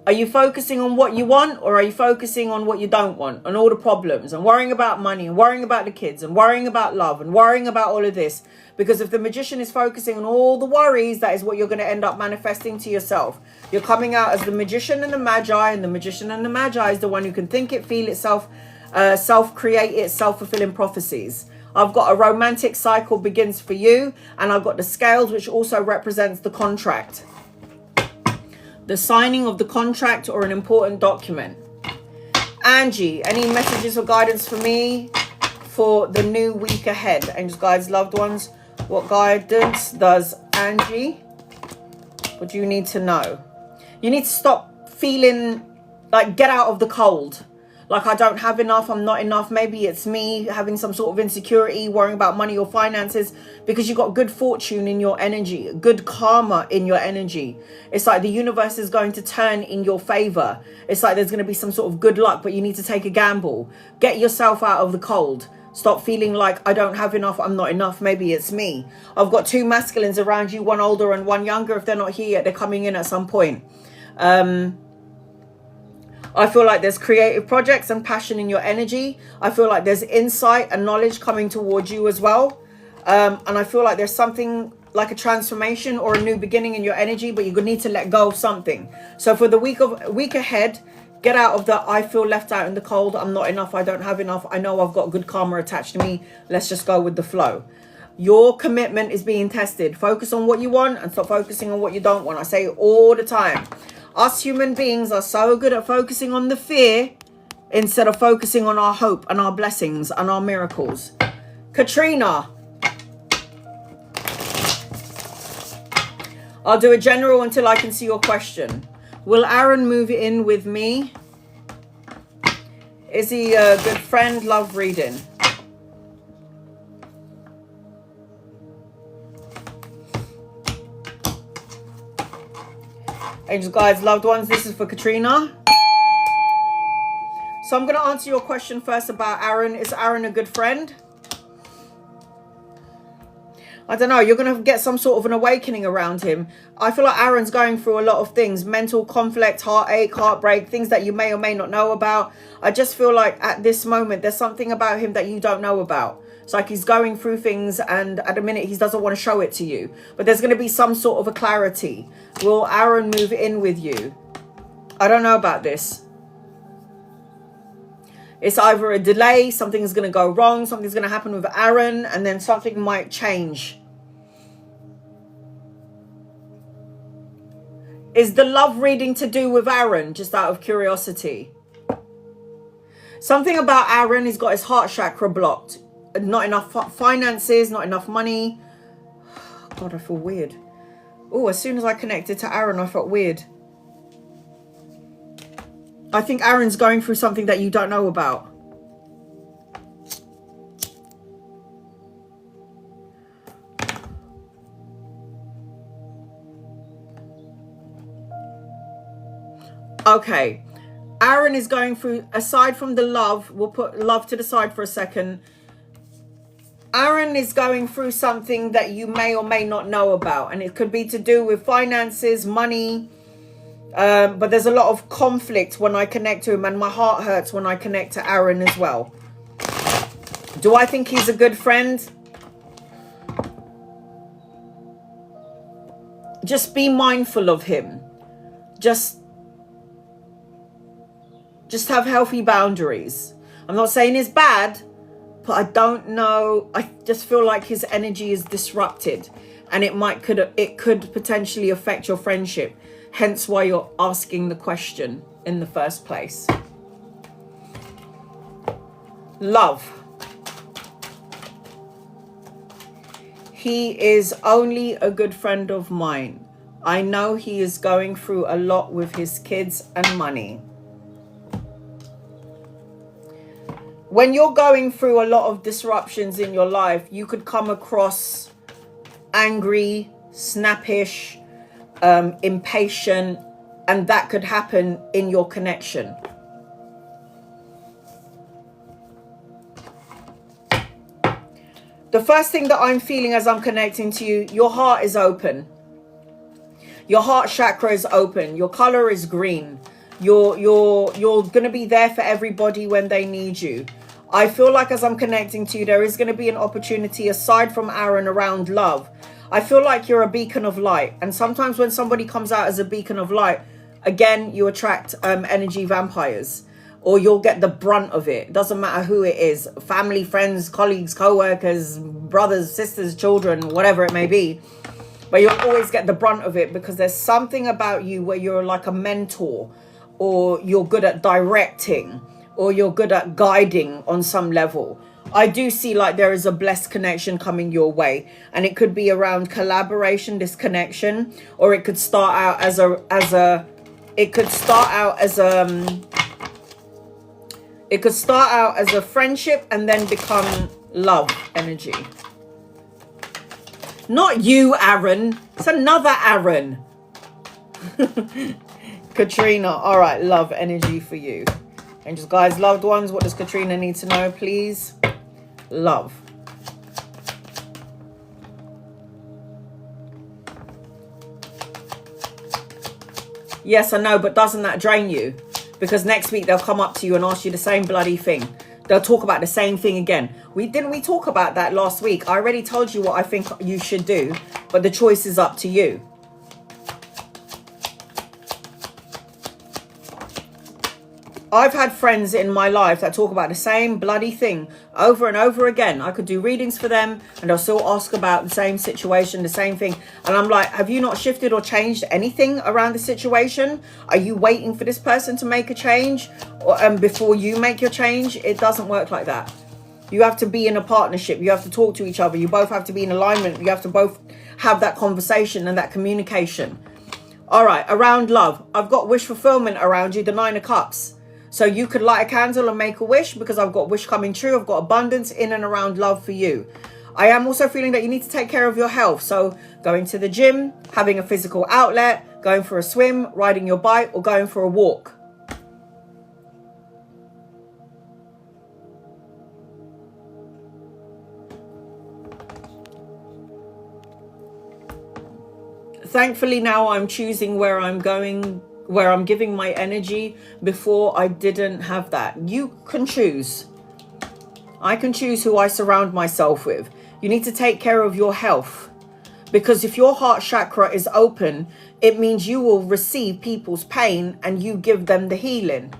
Are you focusing on what you want, or are you focusing on what you don't want, and all the problems, and worrying about money, and worrying about the kids, and worrying about love, and worrying about all of this? Because if the Magician is focusing on all the worries, that is what you're going to end up manifesting to yourself. You're coming out as the Magician and the Magi, and the Magician and the Magi is the one who can think it, feel it, self-create it, self-fulfilling prophecies. I've got a romantic cycle begins for you, and I've got the Scales, which also represents the contract. The signing of the contract or an important document. Angie, any messages or guidance for me for the new week ahead? Angels, guides, loved ones, what guidance does Angie? What do you need to know? You need to stop feeling like, get out of the cold. Like, I don't have enough, I'm not enough. Maybe it's me having some sort of insecurity, worrying about money or finances, because you've got good fortune in your energy, good karma in your energy. It's like the universe is going to turn in your favor. It's like there's going to be some sort of good luck, but you need to take a gamble. Get yourself out of the cold. Stop feeling like, I don't have enough, I'm not enough, maybe it's me. I've got two masculines around you, one older and one younger. If they're not here yet, they're coming in at some point. I feel like there's creative projects and passion in your energy. I feel like there's insight and knowledge coming towards you as well. And I feel like there's something like a transformation or a new beginning in your energy, but you need to let go of something. So for the week ahead, get out of the I feel left out in the cold, I'm not enough, I don't have enough, I know I've got good karma attached to me. Let's just go with the flow. Your commitment is being tested. Focus on what you want and stop focusing on what you don't want. I say it all the time. Us human beings are so good at focusing on the fear instead of focusing on our hope and our blessings and our miracles. Katrina. I'll do a general until I can see your question. Will Aaron move in with me? Is he a good friend? Love reading. Angels, guides, loved ones, this is for Katrina. So I'm going to answer your question first about Aaron. Is Aaron a good friend? I don't know. You're going to get some sort of an awakening around him. I feel like Aaron's going through a lot of things. Mental conflict, heartache, heartbreak, things that you may or may not know about. I just feel like at this moment, there's something about him that you don't know about. It's like he's going through things and at a minute he doesn't want to show it to you. But there's going to be some sort of a clarity. Will Aaron move in with you? I don't know about this. It's either a delay, something's going to go wrong, something's going to happen with Aaron, and then something might change. Is the love reading to do with Aaron, just out of curiosity? Something about Aaron, he's got his heart chakra blocked. Not enough finances, not enough money. God, I feel weird. Oh, as soon as I connected to Aaron, I felt weird. I think Aaron's going through something that you don't know about. Okay. Aaron is going through, aside from the love, we'll put love to the side for a second. Aaron is going through something that you may or may not know about. And it could be to do with finances, money. But there's a lot of conflict when I connect to him. And my heart hurts when I connect to Aaron as well. Do I think he's a good friend? Just be mindful of him. Just have healthy boundaries. I'm not saying it's bad. But I don't know. I just feel like his energy is disrupted. And it could potentially affect your friendship. Hence why you're asking the question in the first place. Love. He is only a good friend of mine. I know he is going through a lot with his kids and money. When you're going through a lot of disruptions in your life, you could come across angry, snappish, impatient, and that could happen in your connection. The first thing that I'm feeling as I'm connecting to you, your heart is open. Your heart chakra is open. Your color is green. You're gonna be there for everybody when they need you. I feel like as I'm connecting to you, there is going to be an opportunity aside from Aaron around love. I feel like you're a beacon of light. And sometimes when somebody comes out as a beacon of light, again, you attract energy vampires, or you'll get the brunt of it. Doesn't matter who it is. Family, friends, colleagues, co-workers, brothers, sisters, children, whatever it may be. But you'll always get the brunt of it because there's something about you where you're like a mentor, or you're good at directing, or you're good at guiding on some level. I do see like there is a blessed connection coming your way, and it could be around collaboration, this connection, or it could start out as a friendship and then become love energy. Not you, Aaron. It's another Aaron. Katrina. All right, love energy for you. Angels, guys, loved ones, what does Katrina need to know, please? Love. Yes, I know, but doesn't that drain you? Because next week they'll come up to you and ask you the same bloody thing. They'll talk about the same thing again. Didn't we talk about that last week? I already told you what I think you should do, but the choice is up to you. I've had friends in my life that talk about the same bloody thing over and over again. I could do readings for them and they'll still ask about the same situation, the same thing. And I'm like, have you not shifted or changed anything around the situation? Are you waiting for this person to make a change or before you make your change? It doesn't work like that. You have to be in a partnership. You have to talk to each other. You both have to be in alignment. You have to both have that conversation and that communication. All right, around love. I've got wish fulfillment around you, the 9 of Cups. So you could light a candle and make a wish because I've got wish coming true. I've got abundance in and around love for you. I am also feeling that you need to take care of your health. So going to the gym, having a physical outlet, going for a swim, riding your bike, or going for a walk. Thankfully now I'm choosing where I'm going, where I'm giving my energy. Before I didn't have that. You can choose. I can choose who I surround myself with. You need to take care of your health, because if your heart chakra is open, it means you will receive people's pain and you give them the healing.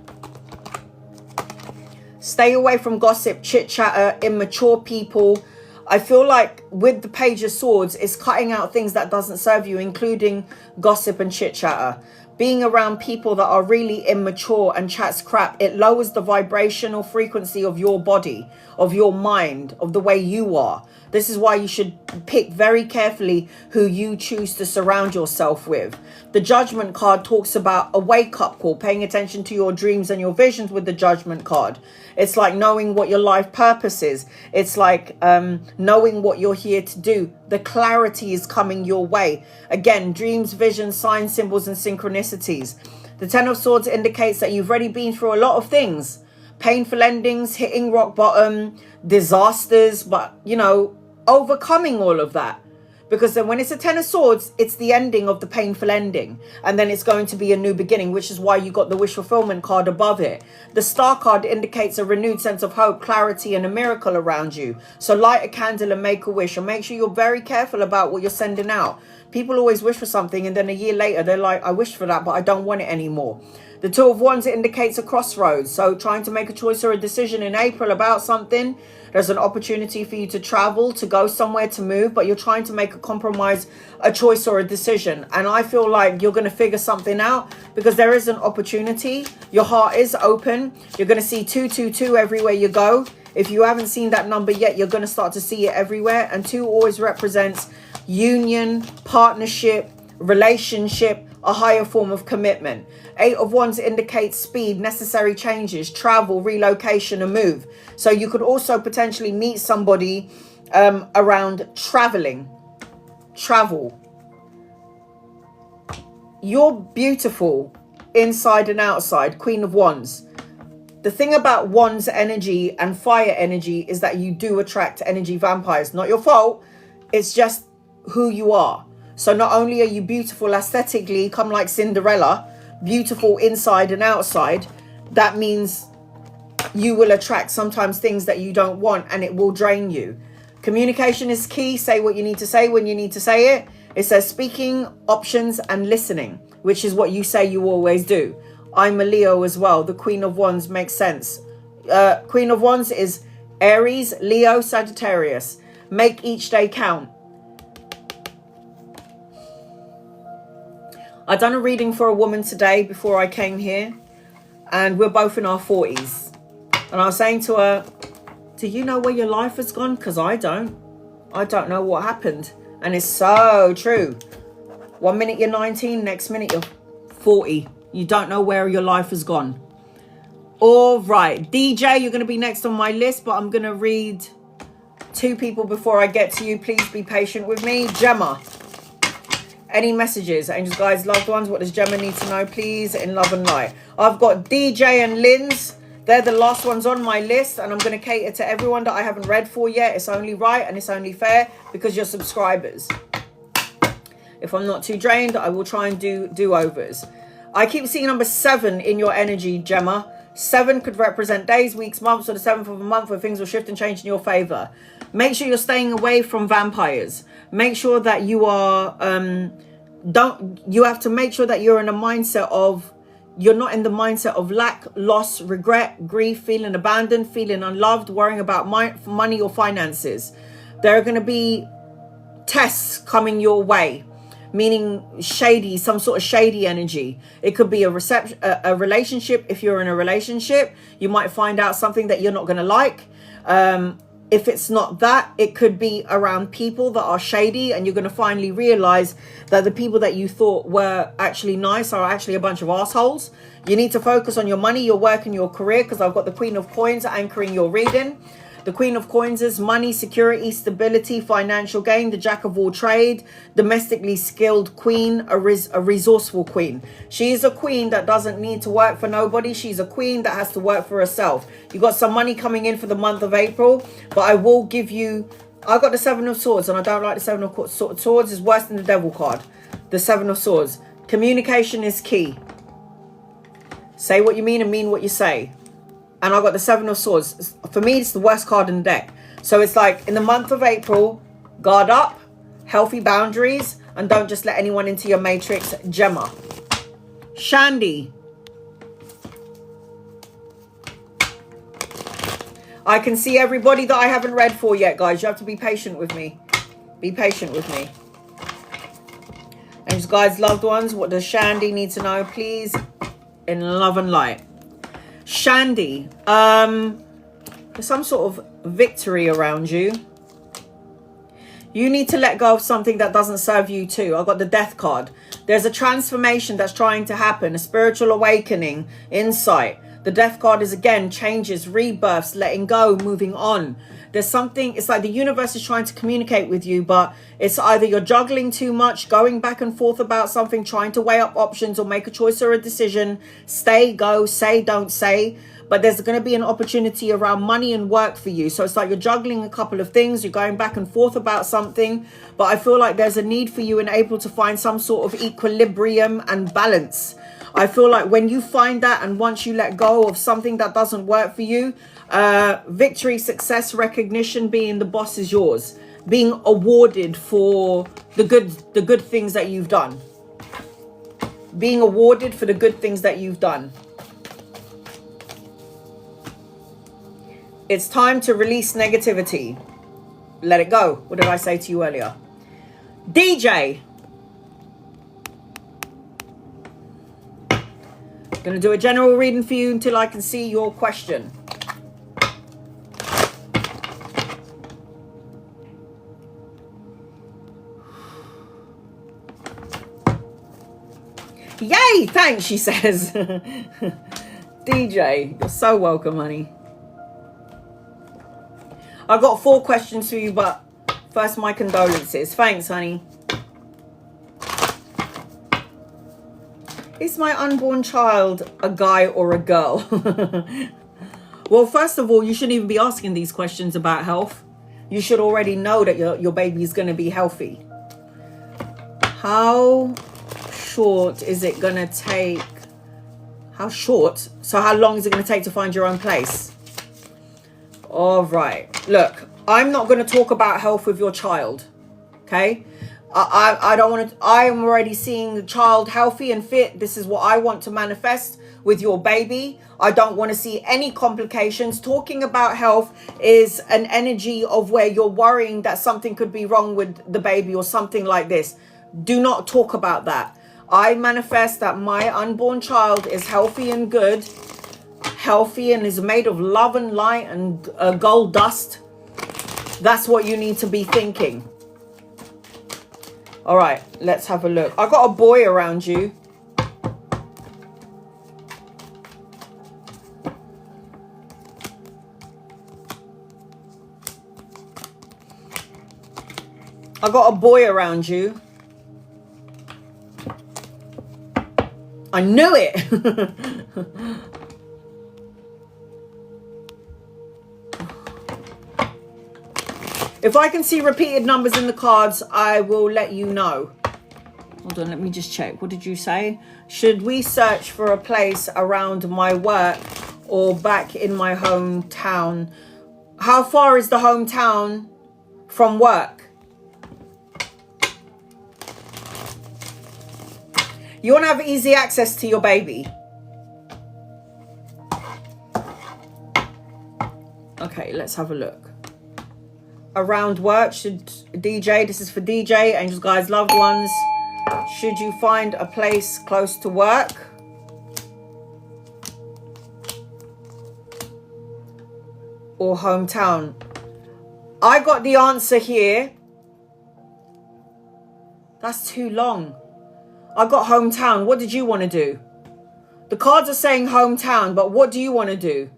Stay away from gossip, chit chatter, immature people. I feel like with the Page of Swords, it's cutting out things that doesn't serve you, including gossip and chit chatter. Being around people that are really immature and chats crap, it lowers the vibrational frequency of your body, of your mind, of the way you are. This is why you should pick very carefully who you choose to surround yourself with. The Judgment card talks about a wake-up call, paying attention to your dreams and your visions with the Judgment card. It's like knowing what your life purpose is. It's like knowing what you're here to do. The clarity is coming your way. Again, dreams, visions, signs, symbols, and synchronicities. The Ten of Swords indicates that you've already been through a lot of things. Painful endings, hitting rock bottom, disasters, but, you know, overcoming all of that. Because then when it's a Ten of Swords, it's the ending of the painful ending. And then it's going to be a new beginning, which is why you got the wish fulfillment card above it. The Star card indicates a renewed sense of hope, clarity, and a miracle around you. So light a candle and make a wish. And make sure you're very careful about what you're sending out. People always wish for something and then a year later, they're like, I wished for that, but I don't want it anymore. The Two of Wands indicates a crossroads. So trying to make a choice or a decision in April about something. There's an opportunity for you to travel, to go somewhere, to move, but you're trying to make a compromise, a choice or a decision. And I feel like you're going to figure something out because there is an opportunity. Your heart is open. You're going to see 222 everywhere you go. If you haven't seen that number yet, you're going to start to see it everywhere. And 2 always represents union, partnership, relationship, a higher form of commitment. 8 of Wands indicates speed, necessary changes, travel, relocation, a move. So you could also potentially meet somebody around traveling, travel. You're beautiful inside and outside, Queen of Wands. The thing about Wands energy and fire energy is that you do attract energy vampires. Not your fault. It's just who you are. So not only are you beautiful aesthetically, come like Cinderella, beautiful inside and outside, that means you will attract sometimes things that you don't want, and it will drain you. Communication is key. Say what you need to say when you need to say it. It says speaking, options, and listening, which is what you say you always do. I'm a Leo as well. The Queen of Wands makes sense. Queen of Wands is Aries, Leo, Sagittarius. Make each day count. I done a reading for a woman today before I came here, and we're both in our 40s. And I was saying to her, do you know where your life has gone? Because I don't. I don't know what happened. And it's so true. 1 minute you're 19, next minute you're 40. You don't know where your life has gone. All right. DJ, you're going to be next on my list, but I'm going to read 2 people before I get to you. Please be patient with me. Gemma. Any messages? Angels, guides, loved ones. What does Gemma need to know, please? In love and light. I've got DJ and Lynn's. They're the last ones on my list, and I'm going to cater to everyone that I haven't read for yet. It's only right and it's only fair because you're subscribers. If I'm not too drained, I will try and do do-overs. I keep seeing number 7 in your energy, Gemma. 7 could represent days, weeks, months, or the 7th of a month where things will shift and change in your favor. Make sure you're staying away from vampires. Make sure that you are, you have to make sure that you're in a mindset of, you're not in the mindset of lack, loss, regret, grief, feeling abandoned, feeling unloved, worrying about money or finances. There are going to be tests coming your way, meaning shady, some sort of shady energy. It could be a relationship. If you're in a relationship, you might find out something that you're not going to like. If it's not that, it could be around people that are shady, and you're going to finally realize that the people that you thought were actually nice are actually a bunch of assholes. You need to focus on your money, your work, and your career, because I've got the Queen of Coins anchoring your reading. The Queen of Coins is money, security, stability, financial gain, the Jack of all trade, domestically skilled queen, a resourceful queen. She is a queen that doesn't need to work for nobody. She's a queen that has to work for herself. You got some money coming in for the month of April, but I will give you, I got the 7 of Swords, and I don't like the 7 of Swords. Is worse than the Devil card. The 7 of Swords. Communication is key. Say what you mean and mean what you say. And I got the 7 of Swords. For me, it's the worst card in the deck. So it's like, in the month of April, guard up, healthy boundaries, and don't just let anyone into your matrix. Gemma. Shandy. I can see everybody that I haven't read for yet, guys. You have to be patient with me. Be patient with me. And guys, loved ones, what does Shandy need to know, please? In love and light. Shandy, there's some sort of victory around you. You need to let go of something that doesn't serve you too. I got the Death card. There's a transformation that's trying to happen, a spiritual awakening, insight. The Death card is, again, changes, rebirths, letting go, moving on. There's something, it's like the universe is trying to communicate with you, but it's either you're juggling too much, going back and forth about something, trying to weigh up options or make a choice or a decision, stay, go, say, don't say. But there's going to be an opportunity around money and work for you. So it's like you're juggling a couple of things, you're going back and forth about something, but I feel like there's a need for you and able to find some sort of equilibrium and balance. I feel like when you find that, and once you let go of something that doesn't work for you, victory, success, recognition, being the boss is yours, being awarded for the good things that you've done, being awarded for the good things that you've done. It's time to release negativity. Let it go. What did I say to you earlier? DJ. I'm going to do a general reading for you until I can see your question. Yay! Thanks, she says. DJ, you're so welcome, honey. I've got 4 questions for you, but first, my condolences. Thanks, honey. Is my unborn child a guy or a girl? Well, first of all, you shouldn't even be asking these questions about health. You should already know that your baby is going to be healthy. How short is it going to take How short? So how long is it going to take to find your own place? All right. Look, I'm not going to talk about health with your child. Okay? I don't want to. I am already seeing the child healthy and fit. This is what I want to manifest with your baby. I don't want to see any complications. Talking about health is an energy of where you're worrying that something could be wrong with the baby or something like this. Do not talk about that. I manifest that my unborn child is healthy and good, healthy and is made of love and light and gold dust. That's what you need to be thinking. All right, let's have a look. I got a boy around you. I got a boy around you. I knew it. If I can see repeated numbers in the cards, I will let you know. Hold on, let me just check. What did you say? Should we search for a place around my work or back in my hometown? How far is the hometown from work? You want to have easy access to your baby. Okay, let's have a look. Around work, should DJ, this is for DJ, angels, guides, loved ones. Should you find a place close to work? Or hometown? I got the answer here. That's too long. I got hometown. What did you want to do? The cards are saying hometown, but what do you want to do?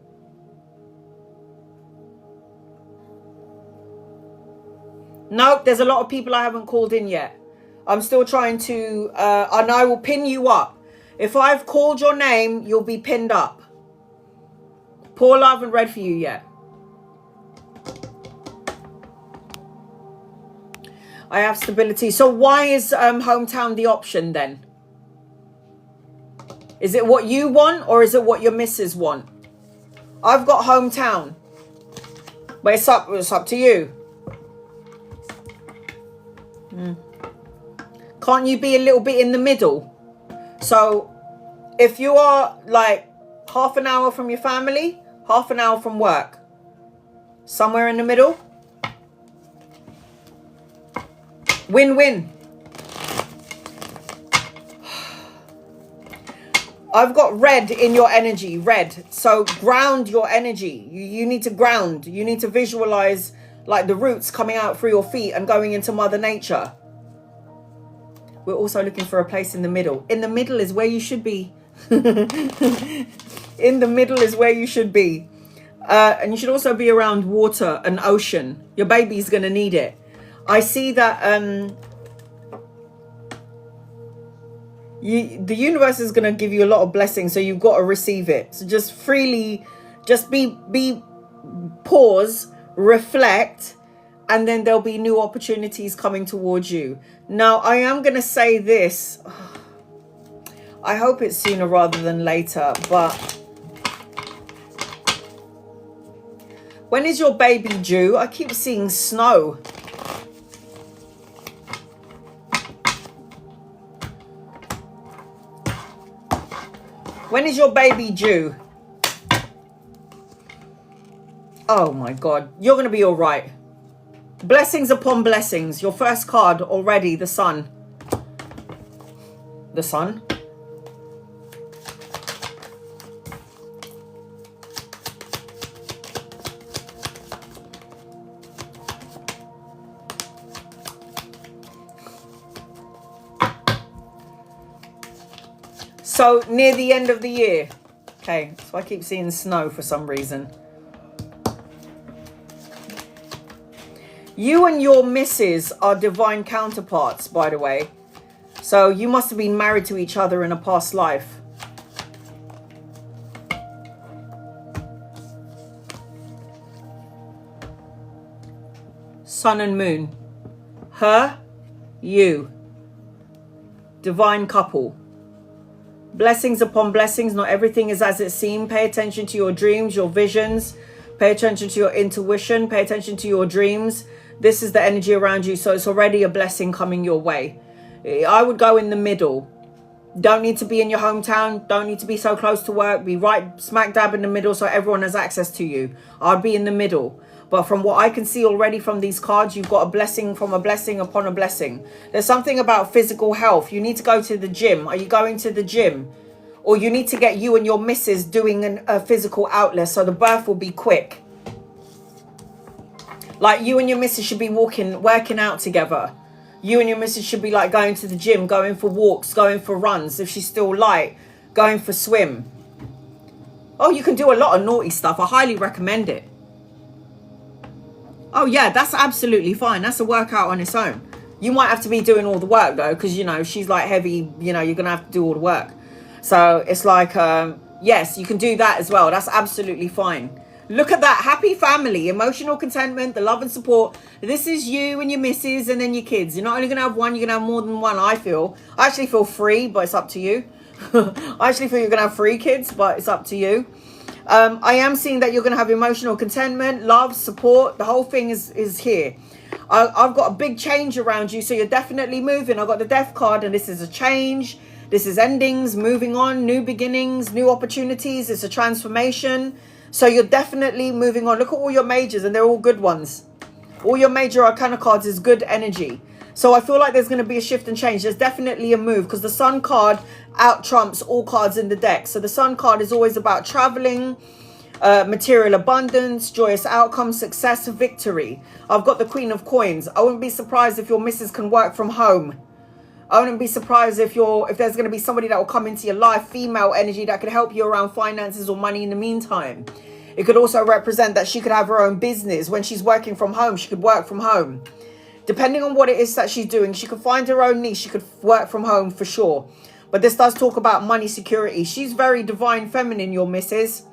Nope, there's a lot of people I haven't called in yet. I'm still trying to, and I will pin you up. If I've called your name, you'll be pinned up. Paul, I haven't read for you yet. I have stability. So why is hometown the option then? Is it what you want or is it what your missus want? I've got hometown. But it's up to you. Can't you be a little bit in the middle? So if you are like half an hour from your family, half an hour from work, somewhere in the middle, win-win. I've got red in your energy, red. So ground your energy. You need to ground. You need to visualize like the roots coming out through your feet and going into Mother Nature. We're also looking for a place in the middle. In the middle is where you should be. In the middle is where you should be. And you should also be around water and ocean. Your baby's going to need it. I see that the universe is going to give you a lot of blessings, so you've got to receive it. So just freely, just pause, reflect, and then there'll be new opportunities coming towards you. Now, I am going to say this. I hope it's sooner rather than later, but when is your baby due? I keep seeing snow. When is your baby due? Oh my God. You're going to be all right. Blessings upon blessings. Your first card already, the sun. The sun. So near the end of the year. Okay, so I keep seeing snow for some reason. You and your missus are divine counterparts, by the way. So you must have been married to each other in a past life. Sun and moon. Her, you. Divine couple. Blessings upon blessings. Not everything is as it seems. Pay attention to your dreams, your visions. Pay attention to your intuition. Pay attention to your dreams. This is the energy around you. So it's already a blessing coming your way. I would go in the middle. Don't need to be in your hometown. Don't need to be so close to work. Be right smack dab in the middle so everyone has access to you. I'd be in the middle. But from what I can see already from these cards, you've got a blessing from a blessing upon a blessing. There's something about physical health. You need to go to the gym. Are you going to the gym? Or you need to get you and your missus doing a physical outlet so the birth will be quick. Like you and your missus should be working out together. You and your missus should be like going to the gym, going for walks, going for runs. If she's still light, going for swim. Oh, you can do a lot of naughty stuff. I highly recommend it. Oh yeah, that's absolutely fine. That's a workout on its own. You might have to be doing all the work though, because you know she's like heavy. You know you're gonna have to do all the work. So it's like yes, you can do that as well. That's absolutely fine. Look at that happy family, emotional contentment, the love and support. This is you and your missus and then your kids. You're not only gonna have one, you're gonna have more than one. I actually feel 3, but it's up to you. I actually feel you're gonna have 3 kids, but it's up to you. I am seeing that you're going to have emotional contentment, love, support. The whole thing is here. I've got a big change around you, so you're definitely moving. I've got the Death card, and this is a change. This is endings, moving on, new beginnings, new opportunities. It's a transformation. So you're definitely moving on. Look at all your majors, and they're all good ones. All your major arcana cards is good energy. So I feel like there's going to be a shift and change. There's definitely a move because the Sun card out trumps all cards in the deck. So the Sun card is always about traveling, material abundance, joyous outcome, success, victory. I've got the Queen of Coins. I wouldn't be surprised if your missus can work from home. I wouldn't be surprised if there's going to be somebody that will come into your life, female energy, that could help you around finances or money in the meantime. It could also represent that she could have her own business. When she's working from home, she could work from home. Depending on what it is that she's doing, she could find her own niche. She could work from home for sure. But this does talk about money security. She's very divine feminine, your missus.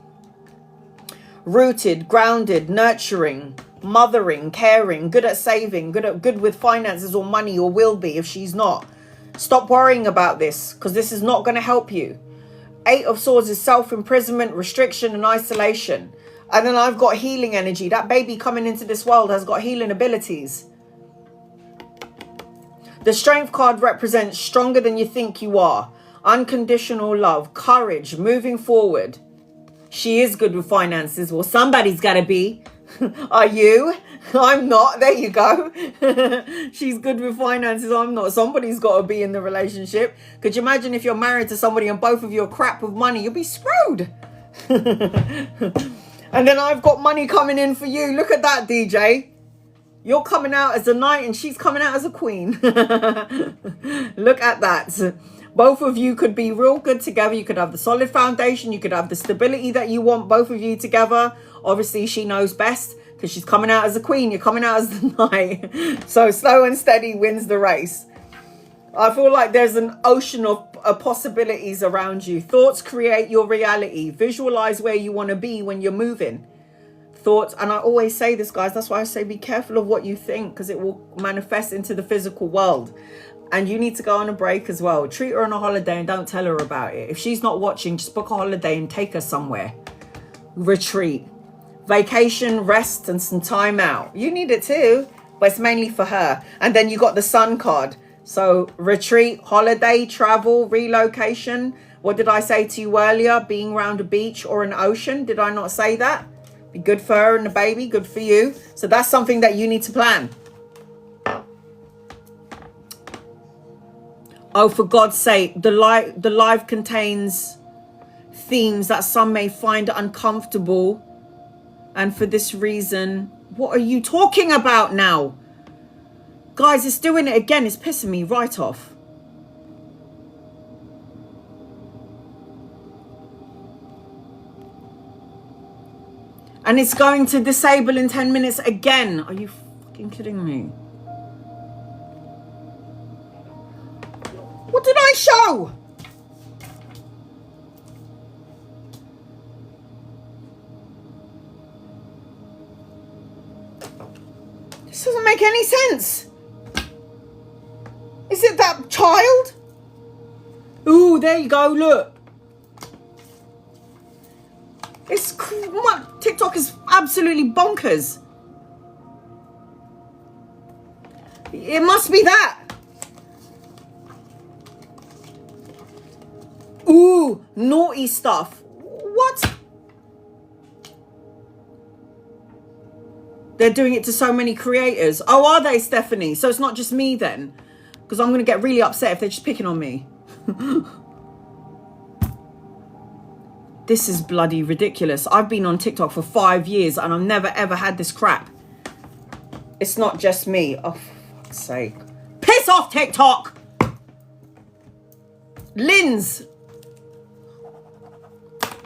Rooted, grounded, nurturing, mothering, caring, good at saving, good with finances or money, or will be if she's not. Stop worrying about this because this is not going to help you. 8 of Swords is self-imprisonment, restriction and isolation. And then I've got healing energy. That baby coming into this world has got healing abilities. The Strength card represents stronger than you think you are. Unconditional love, courage, moving forward. She is good with finances. Well, somebody's got to be. Are you? I'm not. There you go. She's good with finances. I'm not. Somebody's got to be in the relationship. Could you imagine if you're married to somebody and both of you are crap with money? You'll be screwed. And then I've got money coming in for you. Look at that, DJ. You're coming out as a knight and she's coming out as a queen. Look at that. Both of you could be real good together. You could have the solid foundation. You could have the stability that you want, both of you together. Obviously, she knows best because she's coming out as a queen. You're coming out as the knight. So slow and steady wins the race. I feel like there's an ocean of possibilities around you. Thoughts create your reality. Visualize where you want to be when you're moving. Thoughts, and I always say this, guys, that's why I say be careful of what you think because it will manifest into the physical world. And you need to go on a break as well. Treat her on a holiday and don't tell her about it. If she's not watching, just book a holiday and take her somewhere. Retreat, vacation, rest and some time out. You need it too, but it's mainly for her. And then you got the Sun card. So retreat, holiday, travel, relocation. What did I say to you earlier? Being around a beach or an ocean. Did I not say that? Be good for her and the baby, good for you. So that's something that you need to plan. Oh, for God's sake, the live contains themes that some may find uncomfortable. And for this reason, what are you talking about now? Guys, it's doing it again. It's pissing me right off. And it's going to disable in 10 minutes again. Are you fucking kidding me? What did I show? This doesn't make any sense. Is it that child? Ooh, Ooh, there you go. Look. TikTok is absolutely bonkers. It must be that. Ooh, naughty stuff. What? They're doing it to so many creators. Oh, are they, Stephanie? So it's not just me then? Because I'm going to get really upset if they're just picking on me. This is bloody ridiculous. I've been on TikTok for 5 years and I've never ever had this crap. It's not just me. Oh, for fuck's sake. Piss off, TikTok! Linz,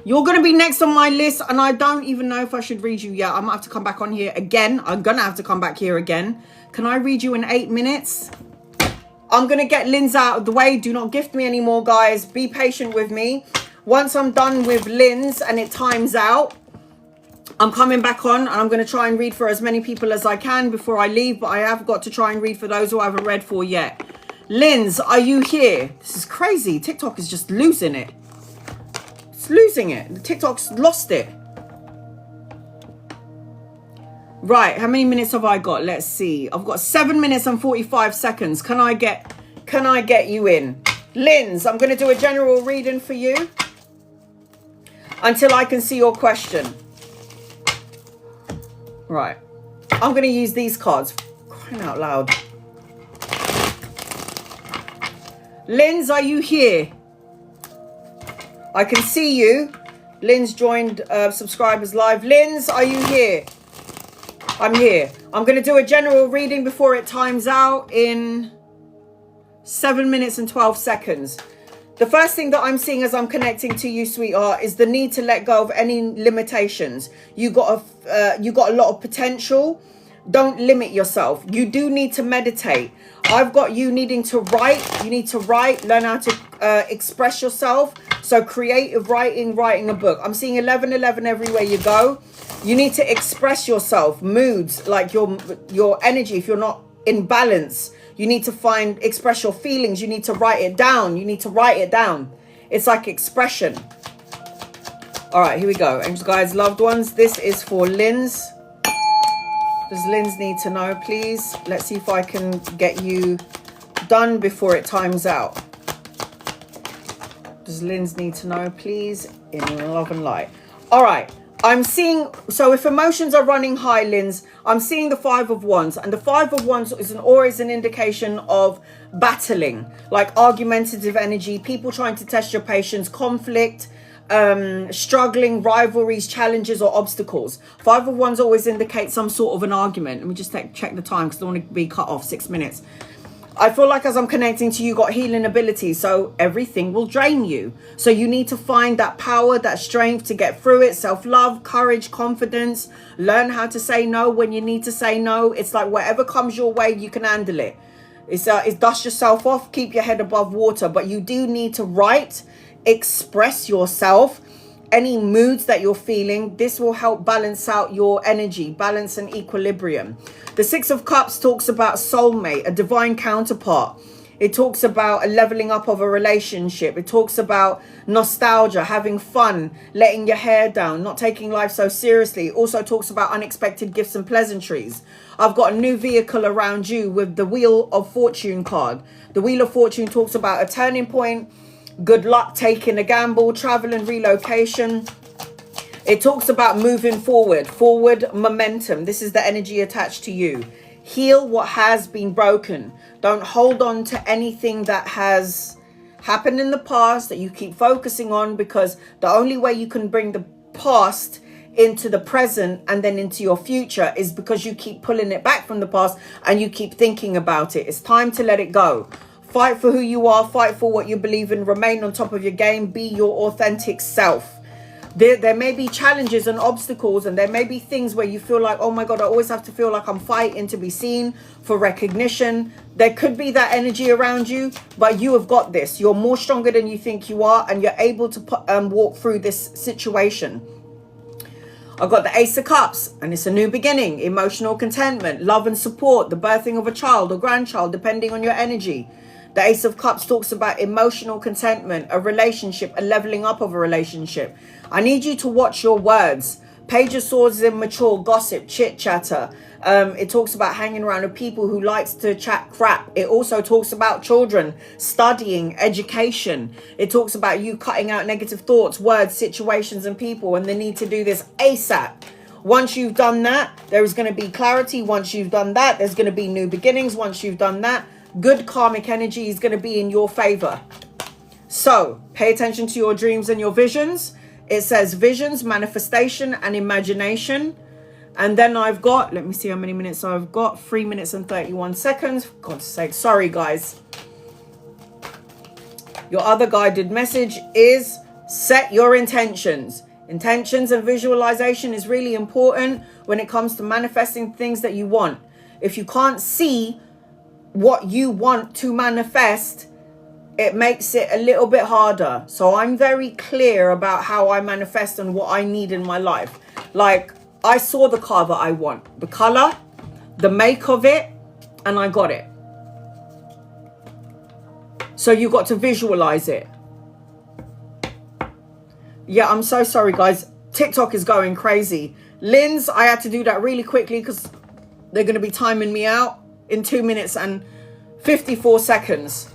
you're going to be next on my list and I don't even know if I should read you yet. I might have to come back on here again. I'm going to have to come back here again. Can I read you in 8 minutes? I'm going to get Linz out of the way. Do not gift me anymore, guys. Be patient with me. Once I'm done with Linz and it times out, I'm coming back on and I'm going to try and read for as many people as I can before I leave. But I have got to try and read for those who I haven't read for yet. Linz, are you here? This is crazy. TikTok is just losing it. It's losing it. TikTok's lost it. Right, how many minutes have I got? Let's see. I've got 7 minutes and 45 seconds. Can I get you in? Linz, I'm going to do a general reading for you until I can see your question. Right. I'm going to use these cards. Crying out loud. Linz, are you here? I can see you. Linz joined subscribers live. Linz, are you here? I'm here. I'm going to do a general reading before it times out in 7 minutes and 12 seconds. The first thing that I'm seeing as I'm connecting to you, sweetheart, is the need to let go of any limitations. You got a lot of potential. Don't limit yourself. You do need to meditate. I've got you needing to write. You need to write, learn how to express yourself. So creative writing, writing a book. I'm seeing 1111 everywhere you go. You need to express yourself, moods, like your energy. If you're not in balance, you need to express your feelings. You need to write it down. You need to write it down. It's like expression. All right, here we go. Angels, guides, loved ones. This is for Linz. Does Linz need to know, please? Let's see if I can get you done before it times out. Does Linz need to know, please? In love and light. All right. I'm seeing, so if emotions are running high, Linz, I'm seeing the 5 of Wands. And the 5 of Wands is always an indication of battling, like argumentative energy, people trying to test your patience, conflict, struggling, rivalries, challenges, or obstacles. 5 of Wands always indicates some sort of an argument. Let me just check the time because I don't want to be cut off. 6 minutes. I feel like as I'm connecting to you, got healing ability, so everything will drain you. So you need to find that power, that strength to get through it. Self-love, courage, confidence. Learn how to say no when you need to say no. It's like whatever comes your way, you can handle it. It's dust yourself off, keep your head above water. But you do need to write, express yourself, any moods that you're feeling. This will help balance out your energy, balance and equilibrium. The 6 of Cups talks about soulmate, a divine counterpart. It talks about a leveling up of a relationship. It talks about nostalgia, having fun, letting your hair down, not taking life so seriously. It also talks about unexpected gifts and pleasantries. I've got a new vehicle around you with the Wheel of Fortune card. The Wheel of Fortune talks about a turning point, good luck, taking a gamble, travel and relocation. It talks about moving forward momentum. This is the energy attached to you. Heal what has been broken. Don't hold on to anything that has happened in the past that you keep focusing on, because the only way you can bring the past into the present and then into your future is because you keep pulling it back from the past and you keep thinking about it. It's time to let it go. Fight for who you are. Fight for what you believe in. Remain on top of your game. Be your authentic self. There may be challenges and obstacles, and there may be things where you feel like, oh my God, I always have to feel like I'm fighting to be seen, for recognition. There could be that energy around you, but you have got this. You're more stronger than you think you are, and you're able to walk through this situation. I've got the Ace of Cups, and it's a new beginning, emotional contentment, love and support, the birthing of a child or grandchild, depending on your energy. The Ace of Cups talks about emotional contentment, a relationship, a leveling up of a relationship. I need you to watch your words. Page of Swords is immature, gossip, chit-chatter. It talks about hanging around with people who likes to chat crap. It also talks about children, studying, education. It talks about you cutting out negative thoughts, words, situations, and people, and the need to do this ASAP. Once you've done that, there is going to be clarity. Once you've done that, there's going to be new beginnings. Once you've done that, good karmic energy is going to be in your favor. So pay attention to your dreams and your visions. It says visions, manifestation, and imagination. And then I've got, let me see how many minutes I've got. 3 minutes and 31 seconds. For God's sake, sorry guys. Your other guided message is set your intentions. Intentions and visualization is really important when it comes to manifesting things that you want. If you can't see what you want to manifest, it makes it a little bit harder. So I'm very clear about how I manifest and what I need in my life. Like, I saw the car that I want, the color, the make of it, and I got it. So you got to visualize it. Yeah, I'm so sorry, guys. TikTok is going crazy. Linz, I had to do that really quickly because they're going to be timing me out in 2 minutes and 54 seconds.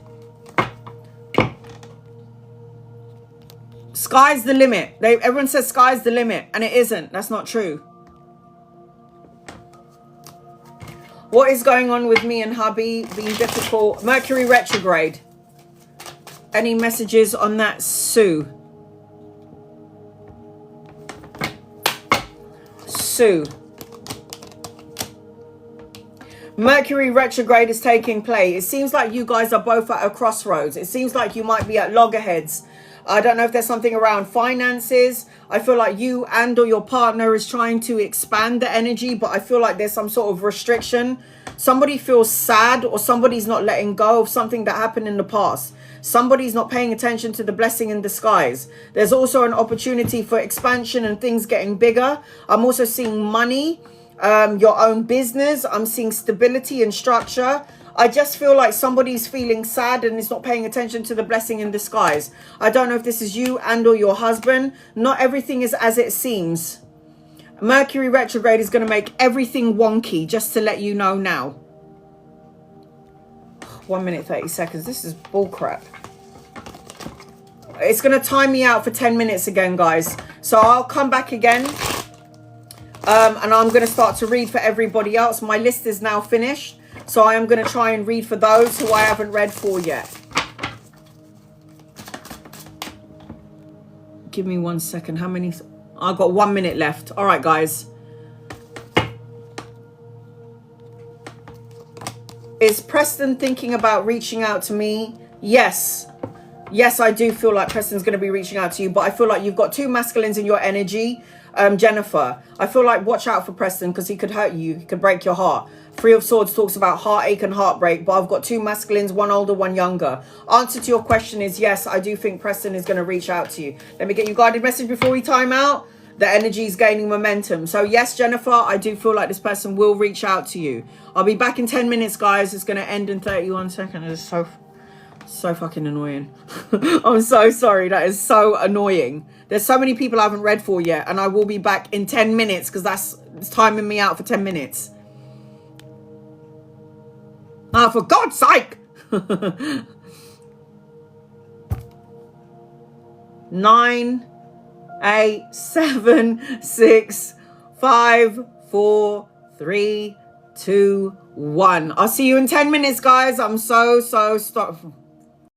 Sky's the limit. Everyone says sky's the limit, and it isn't. That's not true. What is going on with me and hubby being difficult? Mercury retrograde. Any messages on that, Sue? Sue. Mercury retrograde is taking place. It seems like you guys are both at a crossroads. It seems like you might be at loggerheads. I don't know if there's something around finances. I feel like you and or your partner is trying to expand the energy, but I feel like there's some sort of restriction. Somebody feels sad, or somebody's not letting go of something that happened in the past. Somebody's not paying attention to the blessing in disguise. There's also an opportunity for expansion and things getting bigger. I'm also seeing money, your own business. I'm seeing stability and structure. I just feel like somebody's feeling sad and is not paying attention to the blessing in disguise. I don't know if this is you and or your husband. Not everything is as it seems. Mercury retrograde is going to make everything wonky, just to let you know now. 1 minute, 30 seconds. This is bullcrap. It's going to time me out for 10 minutes again, guys. So I'll come back again. And I'm going to start to read for everybody else. My list is now finished. So I am going to try and read for those who I haven't read for yet. Give me 1 second. How many? I've got 1 minute left. All right, guys. Is Preston thinking about reaching out to me? Yes. Yes, I do feel like Preston's going to be reaching out to you. But I feel like you've got two masculines in your energy. Jennifer, I feel like watch out for Preston because he could hurt you. He could break your heart. Three of Swords talks about heartache and heartbreak, but I've got two masculines, one older, one younger. Answer to your question is yes, I do think Preston is going to reach out to you. Let me get your guided message before we time out. The energy is gaining momentum. So yes, Jennifer, I do feel like this person will reach out to you. I'll be back in 10 minutes, guys. It's going to end in 31 seconds. It's so fucking annoying. I'm so sorry. That is so annoying. There's so many people I haven't read for yet, and I will be back in 10 minutes because it's timing me out for 10 minutes. Ah, for God's sake! 9, 8, 7, 6, 5, 4, 3, 2, 1. I'll see you in 10 minutes, guys. I'm so